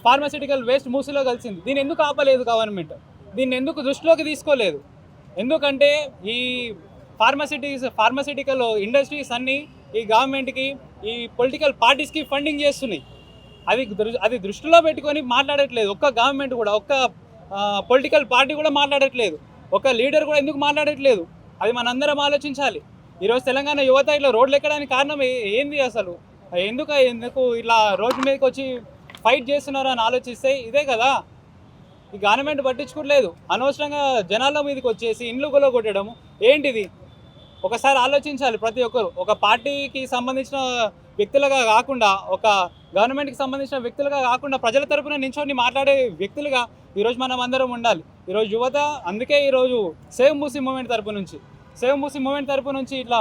pharmaceutical waste మూసిలో కలిసింది. దీన్ని ఎందుకు ఆపలేదు గవర్నమెంట్? దీన్ని ఎందుకు దృష్టిలోకి తీసుకోలేదు? ఎందుకంటే ఈ ఫార్మసిటికల్ ఇండస్ట్రీస్ అన్నీ ఈ గవర్నమెంట్కి, ఈ పొలిటికల్ పార్టీస్కి ఫండింగ్ చేస్తున్నాయి. అది దృష్టిలో పెట్టుకొని మాట్లాడట్లేదు ఒక్క గవర్నమెంట్ కూడా, ఒక్క పొలిటికల్ పార్టీ కూడా మాట్లాడట్లేదు, ఒక్క లీడర్ కూడా ఎందుకు మాట్లాడట్లేదు? అది మనందరం ఆలోచించాలి. ఈరోజు తెలంగాణ యువత ఇట్లా రోడ్లు ఎక్కడానికి కారణం ఏంది అసలు? ఎందుకు ఇలా రోడ్డు మీదకి వచ్చి ఫైట్ చేస్తున్నారు అని ఆలోచిస్తే ఇదే కదా. ఈ గవర్నమెంట్ పట్టించుకోవట్లేదు, అనవసరంగా జనాల మీదకి వచ్చేసి ఇండ్లు కొట్టడము ఏంటిది? ఒకసారి ఆలోచించాలి ప్రతి ఒక్కరు. ఒక పార్టీకి సంబంధించిన వ్యక్తులుగా కాకుండా, ఒక గవర్నమెంట్కి సంబంధించిన వ్యక్తులుగా కాకుండా, ప్రజల తరపున నించొని మాట్లాడే వ్యక్తులుగా ఈరోజు మనం అందరం ఉండాలి. ఈరోజు యువత అందుకే ఈరోజు సేవ్ మూసీ మూమెంట్ తరపు నుంచి ఇట్లా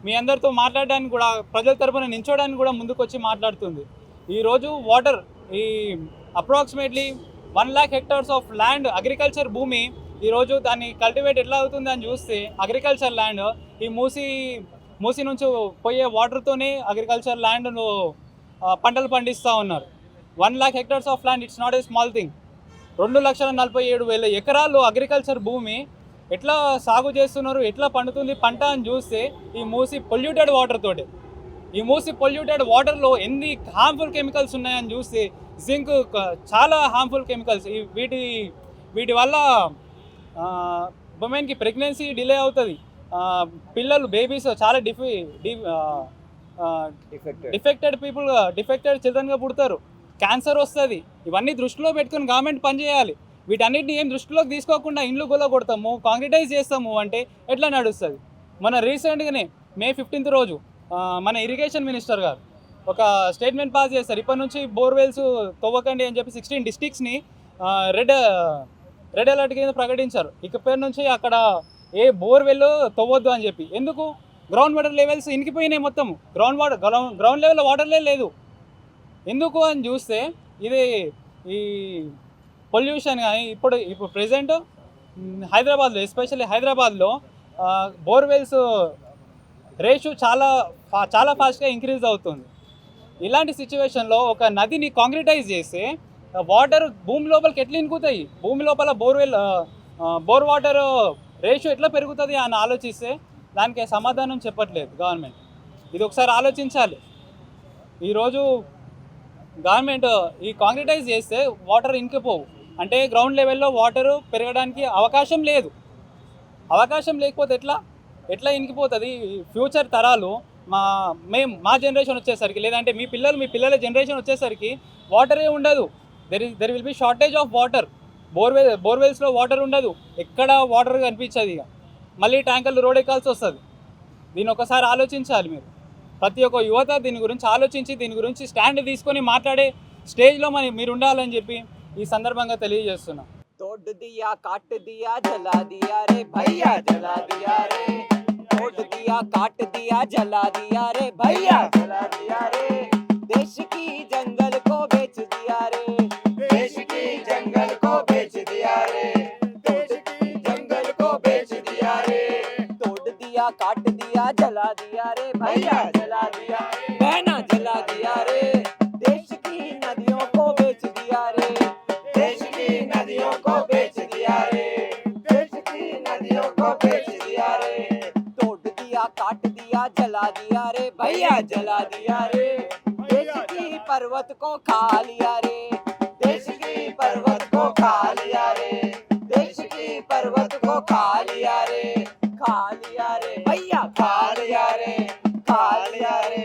మీ అందరితో మాట్లాడడానికి కూడా, ప్రజల తరపున నించోడానికి కూడా ముందుకు వచ్చి మాట్లాడుతుంది. ఈరోజు వాటర్, ఈ approximately 1 lakh hectares of land, agriculture భూమి, ఈరోజు దాన్ని కల్టివేట్ ఎట్లా అవుతుంది అని చూస్తే అగ్రికల్చర్ ల్యాండ్ ఈ మూసి నుంచి పోయే వాటర్తోనే అగ్రికల్చర్ ల్యాండ్ను పంటలు పండిస్తూ ఉన్నారు. 1 lakh hectares of land, it's not a small thing. 2,47,000 ఎకరాలు అగ్రికల్చర్ భూమి ఎట్లా సాగు చేస్తున్నారు, ఎట్లా పండుతుంది పంట అని చూస్తే ఈ మూసి పొల్యూటెడ్ వాటర్ తోటి, ఈ మూసి పొల్యూటెడ్ వాటర్లో ఎన్ని హార్మ్ఫుల్ కెమికల్స్ ఉన్నాయని చూస్తే జింక్, చాలా హార్మ్ఫుల్ కెమికల్స్. వీటి వల్ల ఉమెన్కి ప్రెగ్నెన్సీ డిలే అవుతుంది, పిల్లలు బేబీస్ చాలా డిఫెక్టెడ్ చిల్డ్రన్గా పుడతారు, క్యాన్సర్ వస్తుంది. ఇవన్నీ దృష్టిలో పెట్టుకుని గవర్నమెంట్ పనిచేయాలి. వీటన్నిటిని ఏం దృష్టిలోకి తీసుకోకుండా ఇండ్లు కొడతాము, కాంక్రిటైజ్ చేస్తాము అంటే ఎట్లా నడుస్తుంది? మన రీసెంట్గానే May 15th రోజు మన ఇరిగేషన్ మినిస్టర్ గారు ఒక స్టేట్మెంట్ పాస్ చేస్తారు. ఇప్పటి నుంచి బోర్వెల్స్ తవ్వకండి అని చెప్పి 16 డిస్ట్రిక్ట్స్ని రెడ్ అలర్ట్ కింద ప్రకటించారు. ఇకపై నుంచి అక్కడ ఏ బోర్వెల్ తవ్వద్దు అని చెప్పి. ఎందుకు? గ్రౌండ్ వాటర్ లెవెల్స్ ఇనికిపోయినాయి మొత్తం, గ్రౌండ్ లెవెల్ వాటర్లే లేదు. ఎందుకు అని చూస్తే ఇది ఈ పొల్యూషన్. కానీ ఇప్పుడు ప్రెజెంట్ హైదరాబాద్లో, ఎస్పెషల్లీ హైదరాబాద్లో బోర్వెల్స్ రేషియో చాలా ఫాస్ట్గా ఇంక్రీజ్ అవుతుంది. ఇలాంటి సిచ్యువేషన్లో ఒక నదిని కాంక్రిటైజ్ చేస్తే వాటర్ భూమి లోపలికి ఎట్లా ఇనుకుతాయి? భూమి లోపల బోర్ వాటర్ రేషియో ఎట్లా పెరుగుతుంది అని ఆలోచిస్తే దానికి సమాధానం చెప్పట్లేదు గవర్నమెంట్. ఇది ఒకసారి ఆలోచించాలి. ఈరోజు గవర్నమెంట్ ఈ కాంక్రిటైజ్ చేస్తే వాటర్ ఇంకిపోవు అంటే గ్రౌండ్ లెవెల్లో వాటర్ పెరగడానికి అవకాశం లేదు. అవకాశం లేకపోతే ఎట్లా ఇంకిపోతుంది? ఫ్యూచర్ తరాలు, మా జనరేషన్ వచ్చేసరికి, లేదంటే మీ పిల్లల జనరేషన్ వచ్చేసరికి వాటరే ఉండదు. There will be shortage of water. బోర్వెల్స్లో వాటర్ ఉండదు, ఎక్కడ వాటర్ కనిపించదు. ఇక మళ్ళీ ట్యాంకర్లు రోడ్ ఎక్కాల్సి వస్తుంది. దీన్ని ఒకసారి ఆలోచించాలి మీరు. ప్రతి ఒక్క యువత దీని గురించి ఆలోచించి, దీని గురించి స్టాండ్ తీసుకొని మాట్లాడే స్టేజ్లో మీరు ఉండాలని చెప్పి ఈ సందర్భంగా తెలియజేస్తున్నాం. तोड़ दिया काट दिया जला दिया रे भैया जला दिया रे, तोड़ दिया काट दिया जला दिया रे भैया जला दिया रे, देश की जंगल को बेच दिया रे, देश की जंगल को बेच दिया रे, देश की जंगल को बेच दिया रे, तोड़ दिया काट दिया जला दिया रे भैया जला दिया रे, बहना जला दिया रे, देश की नदियों को बेच दिया रे, देश की नदियों को बेच दिया रे, देश की नदियों को बेच दिया रे, तोड़ दिया काट दिया जला दिया रे भैया जला दिया रे, देश की पर्वत को खा लिया रे, देश की पर्वत को खा लिया रे, देश की पर्वत को खा लिया रे भैया खा लिया रे, खा लिया रे,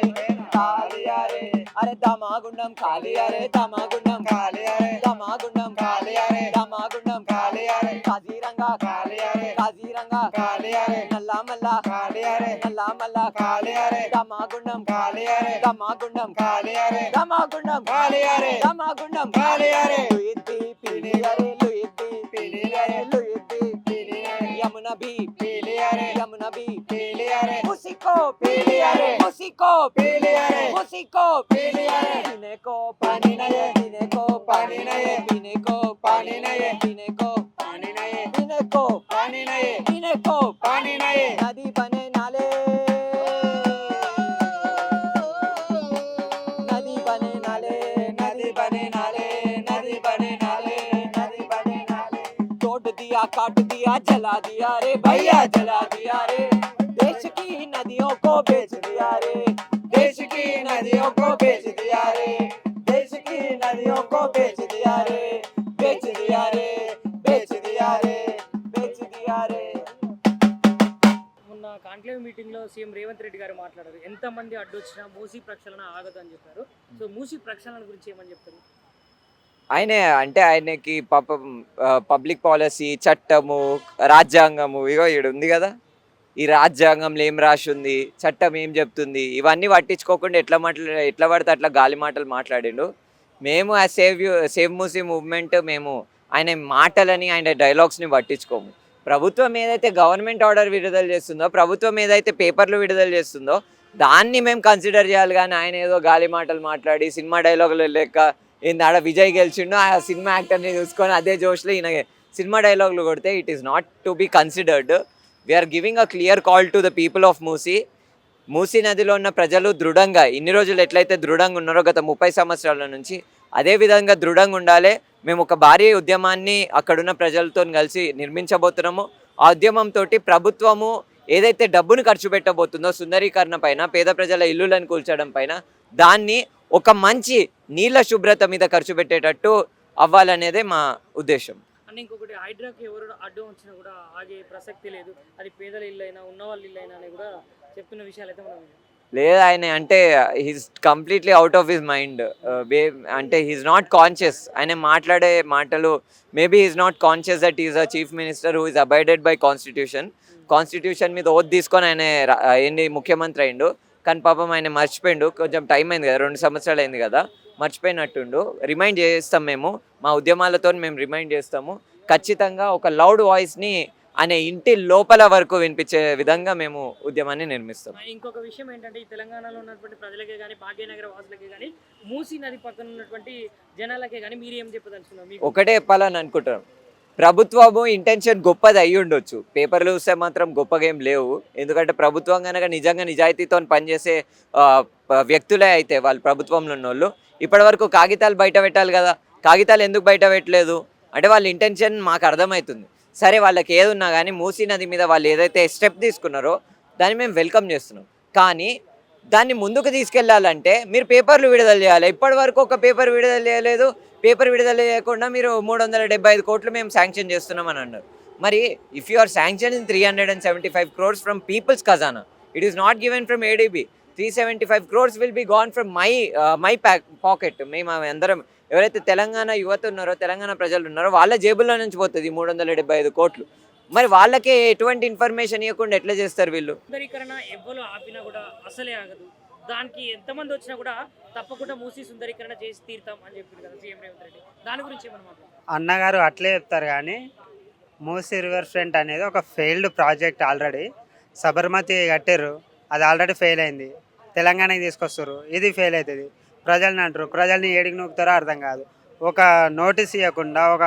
खा लिया रे, अरे दामागुंडम खा लिया रे, दामागुंडम खा लिया रे, दामागुंडम खा लिया रे, दामागुंडम खा लिया रे, काजीरंगा खा लिया रे, काजीरंगा खा लिया रे, నల్లా మల్లా కాళియారే నల్లా మల్లా కాళియారే దమాగుండం కాళియారే దమాగుండం కాళియారే దమాగుండం కాళియారే దమాగుండం కాళియారే లుయిద్ది పిలియారే లుయిద్ది పిలియారే లుయిద్ది పిలియారే యమున బి పిలియారే యమున బి పిలియారే ముసికో పిలియారే ముసికో పిలియారే ముసికో పిలియారే పినేకో పానినయే పినేకో పానినయే పినేకో పానినయే పినేకో పానినయే పినేకో పానినయే పినేకో పానినయే नदी बने नाले नदी बने नाले नदी बने नाले नदी बने नाले नदी बने नाले तोड़ दिया काट दिया जला दिया रे भैया जला दिया रे देश की नदियों को बेच दिया रे देश की नदियों को बेच दिया रे देश की नदियों को बेच दिया रे बेच दिया रे बेच दिया रे बेच दिया रे మొన్న కాన్క్లేవ్ మీటింగ్లో సీఎం రేవంత్ రెడ్డి గారు మాట్లాడారు ఎంతమంది అడ్డు వచ్చినా మూసీ ప్రక్షాళన ఆగదు అని చెప్పారు. సో మూసీ ప్రక్షాళన గురించి ఏమని చెప్తారు? ఆయనకి పాపం పబ్లిక్ పాలసీ చట్టము రాజ్యాంగము ఇగో ఈడు ఉంది కదా, ఈ రాజ్యాంగంలో ఏం రాసి ఉంది, చట్టం ఏం చెప్తుంది, ఇవన్నీ పట్టించుకోకుండా ఎట్లా పడితే అట్లా గాలి మాటలు మాట్లాడిండు. మేము ఆ సేవ్ మూసీ మూవ్మెంట్ మేము ఆయన మాటలని ఆయన డైలాగ్స్ని పట్టించుకోము. ప్రభుత్వం ఏదైతే గవర్నమెంట్ ఆర్డర్ విడుదల చేస్తుందో, ప్రభుత్వం ఏదైతే పేపర్లు విడుదల చేస్తుందో దాన్ని మేము కన్సిడర్ చేయాలి. కానీ ఆయన ఏదో గాలి మాటలు మాట్లాడి సినిమా డైలాగులు లెక్క ఏంది ఆడ విజయ్ గెలిచిండు ఆ సినిమా యాక్టర్ని చూసుకొని అదే జోష్లో ఈయన సినిమా డైలాగులు కొడితే it is not to be considered. We are giving a clear call to the people of Musi నదిలో ఉన్న ప్రజలు దృఢంగా ఇన్ని రోజులు ఎట్లయితే దృఢంగా ఉన్నారో గత 30 సంవత్సరాల నుంచి అదే విధంగా దృఢంగా ఉండాలి. మేము ఒక భారీ ఉద్యమాన్ని అక్కడున్న ప్రజలతో కలిసి నిర్మించబోతున్నాము. ఆ ఉద్యమంతో ప్రభుత్వము ఏదైతే డబ్బును ఖర్చు పెట్టబోతుందో సుందరీకరణ పైన, పేద ప్రజల ఇల్లులను కూల్చడం పైన, దాన్ని ఒక మంచి నీళ్ళ శుభ్రత మీద ఖర్చు పెట్టేటట్టు అవ్వాలనేదే మా ఉద్దేశం. అంటే ఇంకొకటి, హైడ్రాకి ఎవరు అడ్డం వచ్చినా కూడా ఆగే ప్రసక్తి లేదు. అది పేదల ఇల్లు అయినా ఉన్నవాళ్ళ ఇల్లు అయినా అని కూడా చెప్తున్న విషయాలు అయితే మనం లేదు. ఆయన అంటే he's completely out of his mind. అంటే హీస్ నాట్ కాన్షియస్. ఆయన మాట్లాడే మాటలు maybe he's not conscious that is a chief minister who is abided by constitution మీద ఓత్ తీసుకొని ఆయన ఏంటి ముఖ్యమంత్రి అయిండు. కానీ పాపం ఆయన మర్చిపోయిండు. కొంచెం టైం అయింది కదా, 2 సంవత్సరాలు అయింది కదా, మర్చిపోయినట్టుండు. రిమైండ్ చేస్తాం మేము, మా ఉద్యమాలతో మేము రిమైండ్ చేస్తాము. ఖచ్చితంగా ఒక లౌడ్ వాయిస్ని అనే ఇంటి లోపల వరకు వినిపించే విధంగా మేము ఉద్యమాన్ని నిర్మిస్తాం. ఇంకొక విషయం ఏంటంటే, ఈ తెలంగాణలో ఉన్నటువంటి ప్రజలకే కానీ, భాగ్యనగర వాసులకే కానీ, మూసీ నది పక్కన ఉన్నటువంటి జనాలకే కానీ మీరు ఏం చెప్పదలుచుకున్నారు? ఒకటే చెప్పాలని అనుకుంటున్నాం, ప్రభుత్వము ఇంటెన్షన్ గొప్పది అయ్యి ఉండొచ్చు, పేపర్లు చూస్తే మాత్రం గొప్పగా ఏం లేవు. ఎందుకంటే ప్రభుత్వం కనుక నిజంగా నిజాయితీతో పనిచేసే వ్యక్తులే అయితే వాళ్ళు ప్రభుత్వంలో ఉన్న వాళ్ళు ఇప్పటి వరకు కాగితాలు బయట పెట్టాలి కదా, కాగితాలు ఎందుకు బయట పెట్టలేదు అంటే వాళ్ళ ఇంటెన్షన్ మాకు అర్థమవుతుంది. సరే, వాళ్ళకి ఏది ఉన్నా కానీ మూసీ నది మీద వాళ్ళు ఏదైతే స్టెప్ తీసుకున్నారో దాన్ని మేము వెల్కమ్ చేస్తున్నాం. కానీ దాన్ని ముందుకు తీసుకెళ్లాలంటే మీరు పేపర్లు విడుదల చేయాలి. ఇప్పటి వరకు ఒక పేపర్ విడుదల చేయలేదు. పేపర్ విడుదల చేయకుండా మీరు 375 కోట్లు మేము శాంక్షన్ చేస్తున్నాం అని అన్నారు. మరి if you are sanction in 375 crores from people's ఖజానా, it is not given from ADB. 375 crores will be gone from my pocket. మేము అందరం ఎవరైతే తెలంగాణ యువత ఉన్నారో, తెలంగాణ ప్రజలు ఉన్నారో వాళ్ళ జేబుల్లో నుంచి పోతుంది 375 కోట్లు. మరి వాళ్ళకే ఎటువంటి ఇన్ఫర్మేషన్ ఇవ్వకుండా ఎట్లా చేస్తారు వీళ్ళు? సుందరీకరణ ఎవ్వరు ఆపినా కూడా అసలే ఆగదు. దానికి ఎంతమంది వచ్చినా కూడా తప్పకుండా మూసీ సుందరీకరణ చేసి తీరుతాం అని చెప్పారు కదా సీఎం రేవంత్ రెడ్డి. దాని గురించి ఏమన్నా మాట్లాడారు? అన్నగారు అట్లే చెప్తారు కానీ మూసీ రివర్ ఫ్రంట్ అనేది ఒక ఫెయిల్డ్ ప్రాజెక్ట్. ఆల్రెడీ సబర్మతి కట్టారు, అది ఆల్రెడీ ఫెయిల్ అయింది. తెలంగాణకి తీసుకొస్తారు, ఇది ఫెయిల్ అవుతుంది. ప్రజల్ని అంటారు, ప్రజల్ని ఏడికి నూపుతారో అర్థం కాదు. ఒక నోటీస్ ఇవ్వకుండా, ఒక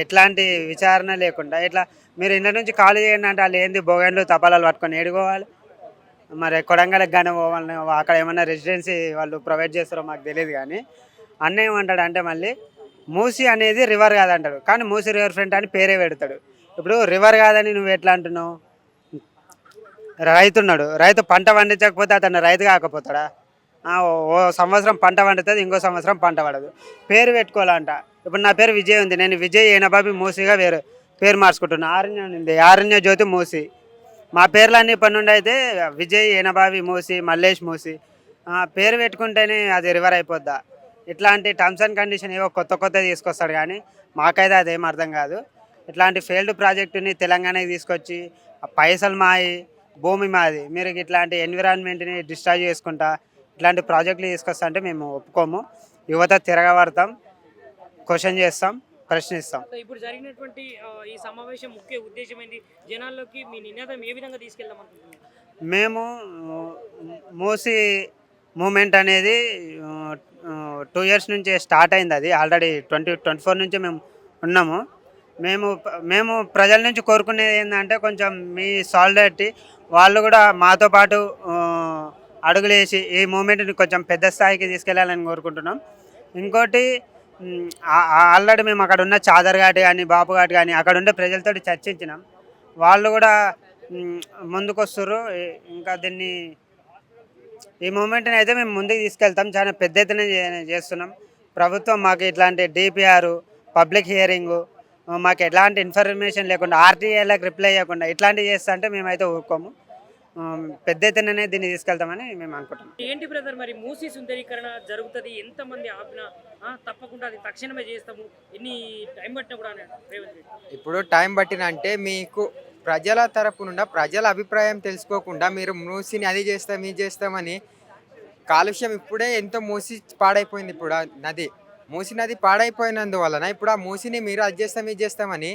ఎట్లాంటి విచారణ లేకుండా ఇట్లా మీరు ఇంట్లో నుంచి ఖాళీ చేయండి అంటే వాళ్ళు ఏంది బోగన్లు తపాలాలు పట్టుకొని ఏడుకోవాలి. మరి కొడంగల్కి కానీ పోవాలని అక్కడ ఏమన్నా రెసిడెన్సీ వాళ్ళు ప్రొవైడ్ చేస్తారో మాకు తెలియదు. కానీ అన్న ఏమంటాడు అంటే మళ్ళీ మూసీ అనేది రివర్ కాదంటాడు, కానీ మూసీ రివర్ ఫ్రంట్ అని పేరే పెడతాడు. ఇప్పుడు రివర్ కాదని నువ్వు ఎట్లా అంటున్నావు? రైతున్నాడు, రైతు పంట పండించకపోతే అతను రైతు కాకపోతాడా? ఓ సంవత్సరం పంట పండుతుంది, ఇంకో సంవత్సరం పంట పడదు. పేరు పెట్టుకోవాలంట. ఇప్పుడు నా పేరు విజయ్ ఉంది, నేను విజయ్ ఏనబాబి మూసీగా వేరే పేరు మార్చుకుంటున్నా. ఆరణ్యం ఉంది, ఆరణ్య జ్యోతి మూసీ. మా పేర్లన్నీ ఇప్పటి నుండి అయితే విజయ్ ఏనబాబి మూసీ, మల్లేష్ మూసీ పేరు పెట్టుకుంటేనే అది రివర్ అయిపోద్దా? ఇట్లాంటి టర్మ్స్ అండ్ కండిషన్ ఏవో కొత్త తీసుకొస్తాడు, కానీ మాకైతే అదేం అర్థం కాదు. ఇట్లాంటి ఫెయిల్డ్ ప్రాజెక్టుని తెలంగాణకి తీసుకొచ్చి ఆ పైసలు మాయి భూమి మాది మీరు ఇట్లాంటి ఎన్విరాన్మెంట్ని డిస్ట్రాయ్ చేసుకుంటా ఇట్లాంటి ప్రాజెక్టులు తీసుకొస్తా అంటే మేము ఒప్పుకోము. యువత తిరగబడతాం, క్వశ్చన్ చేస్తాం, ప్రశ్నిస్తాం. సో ఇప్పుడు జరిగినటువంటి ఈ సమావేశం ముఖ్య ఉద్దేశం ఏంటి? జనాల్లోకి మీ నినాదం ఏ విధంగా తీసుకెళ్దాం అనుకుంటున్నారు? మేము మూసి మూమెంట్ అనేది 2 ఇయర్స్ నుంచి స్టార్ట్ అయింది. అది ఆల్రెడీ 2024 నుంచి మేము ఉన్నాము. మేము ప్రజల నుంచి కోరుకునేది ఏంటంటే కొంచెం మీ సాలిడారిటీ వాళ్ళు కూడా మాతో పాటు అడుగులేసి ఈ మూమెంట్ని కొంచెం పెద్ద స్థాయికి తీసుకెళ్లాలని కోరుకుంటున్నాం. ఇంకోటి ఆల్రెడీ మేము అక్కడ ఉన్న చాదర్ ఘాట్ కానీ బాపు ఘాట్ కానీ అక్కడ ఉండే ప్రజలతో చర్చించినాం. వాళ్ళు కూడా ముందుకు వస్తుర్రు. ఇంకా దీన్ని ఈ మూమెంట్ని అయితే మేము ముందుకు తీసుకెళ్తాం. చాలా పెద్ద ఎత్తున చేస్తున్నాం. ప్రభుత్వం మాకు ఇట్లాంటి డిపిఆర్ పబ్లిక్ హియరింగు మాకు ఎట్లాంటి ఇన్ఫర్మేషన్ లేకుండా ఆర్టీఐలకు రిప్లై చేయకుండా ఇట్లాంటివి చేస్తా అంటే మేమైతే ఊరుకోము. పెద్ద ఎత్తుననే దీన్ని తీసుకెళ్తామని మేము అనుకుంటున్నాం. ఏంటి బ్రదర్ మరి మూసీ సుందరీకరణ జరుగుతుంది, ఎంతమంది ఆపినా తప్పకుండా అది తక్షణమే చేస్తాము, ఎన్ని టైం పట్టినా కూడా అన్నాడు రేవంత్ రెడ్డి. ఇప్పుడు టైం పట్టిన అంటే మీకు ప్రజల తరపు నుండి ప్రజల అభిప్రాయం తెలుసుకోకుండా మీరు మూసిని అది చేస్తాం ఇది చేస్తామని కాలుష్యం ఇప్పుడే ఎంతో మూసి పాడైపోయింది. ఇప్పుడు ఆ నది మూసి నది పాడైపోయినందువలన ఇప్పుడు ఆ మూసిని మీరు అది చేస్తాం ఇది చేస్తామని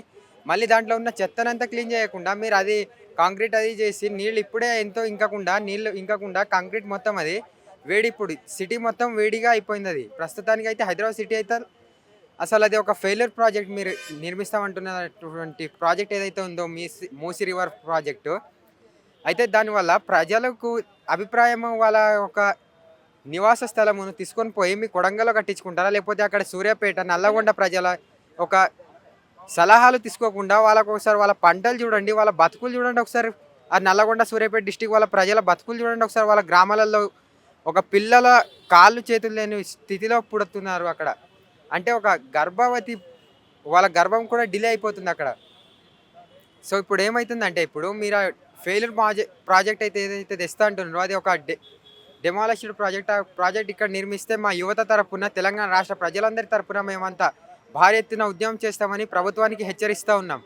మళ్ళీ దాంట్లో ఉన్న చెత్తనంతా క్లీన్ చేయకుండా మీరు అది కాంక్రీట్ అది చేసి నీళ్ళు ఇప్పుడే ఎంతో ఇంకకుండా కాంక్రీట్ మొత్తం అది వేడి, ఇప్పుడు సిటీ మొత్తం వేడిగా అయిపోయింది. అది ప్రస్తుతానికి అయితే హైదరాబాద్ సిటీ అయితే అసలు అది ఒక ఫెయిల్యూర్ ప్రాజెక్ట్. మీరు నిర్మిస్తామంటున్నటువంటి ప్రాజెక్ట్ ఏదైతే ఉందో మూసి రివర్ ప్రాజెక్టు అయితే దానివల్ల ప్రజలకు అభిప్రాయం వాళ్ళ ఒక నివాస స్థలమును తీసుకొని పోయి మీ కొడంగల్లో కట్టించుకుంటారా, లేకపోతే అక్కడ సూర్యాపేట నల్లగొండ ప్రజల ఒక సలహాలు తీసుకోకుండా వాళ్ళకు ఒకసారి వాళ్ళ పంటలు చూడండి, వాళ్ళ బతుకులు చూడండి ఒకసారి. ఆ నల్లగొండ సూర్యాపేట డిస్టిక్ వాళ్ళ ప్రజల బతుకులు చూడండి ఒకసారి. వాళ్ళ గ్రామాలలో ఒక పిల్లల కాళ్ళు చేతులు లేని స్థితిలో పుడుతున్నారు అక్కడ. అంటే ఒక గర్భవతి వాళ్ళ గర్భం కూడా డిలే అయిపోతుంది అక్కడ. సో ఇప్పుడు ఏమవుతుందంటే ఇప్పుడు మీరు ఫెయిల్యూర్ ప్రాజెక్ట్ అయితే ఏదైతే తెస్తా అంటున్నారో అది ఒక డెమాలిష్డ్ ప్రాజెక్ట్. ఆ ప్రాజెక్ట్ ఇక్కడ నిర్మిస్తే మా యువత తరపున తెలంగాణ రాష్ట్ర ప్రజలందరి తరపున మేమంతా భారీ ఎత్తున ఉద్యమం చేస్తామని ప్రభుత్వానికి హెచ్చరిస్తూ ఉన్నాం.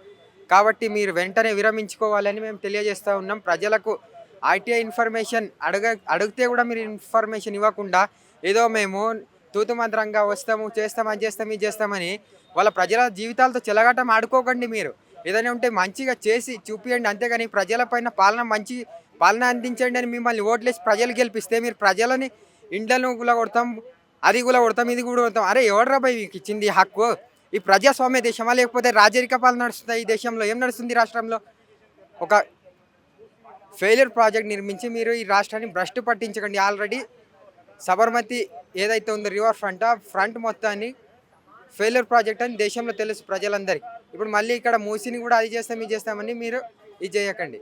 కాబట్టి మీరు వెంటనే విరమించుకోవాలని మేము తెలియజేస్తూ ఉన్నాం. ప్రజలకు ఆర్టీఐ ఇన్ఫర్మేషన్ అడిగితే కూడా మీరు ఇన్ఫర్మేషన్ ఇవ్వకుండా ఏదో మేము తూతుమంత్రంగా వస్తాము ఇది చేస్తామని వాళ్ళ ప్రజల జీవితాలతో చెలగాటం ఆడుకోకండి. మీరు ఏదైనా ఉంటే మంచిగా చేసి చూపియండి, అంతేగాని ప్రజలపైన మంచి పాలన అందించండి అని మిమ్మల్ని ఓట్లేసి ప్రజలు గెలిపిస్తే మీరు ప్రజలని ఇండ్లను కూడా కొడతాం, అది కూడా కొడతాం, ఇది కూడా కొడతాం. అరే ఎవడ్రా భయ్ మీకు ఇచ్చింది హక్కు? ఈ ప్రజాస్వామ్య దేశమా లేకపోతే రాజరిక పాలన నడుస్తుంది? ఈ దేశంలో ఏం నడుస్తుంది? రాష్ట్రంలో ఒక ఫెయిల్యూర్ ప్రాజెక్ట్ నిర్మించి మీరు ఈ రాష్ట్రాన్ని భ్రష్టు పట్టించకండి. ఆల్రెడీ సబర్మతి ఏదైతే ఉందో రివర్ ఫ్రంట్ మొత్తాన్ని ఫెయిల్యూర్ ప్రాజెక్ట్ అని దేశంలో తెలుసు ప్రజలందరికీ. ఇప్పుడు మళ్ళీ ఇక్కడ మూసిని కూడా అది చేస్తాం ఇది చేస్తామని మీరు ఇది చేయకండి.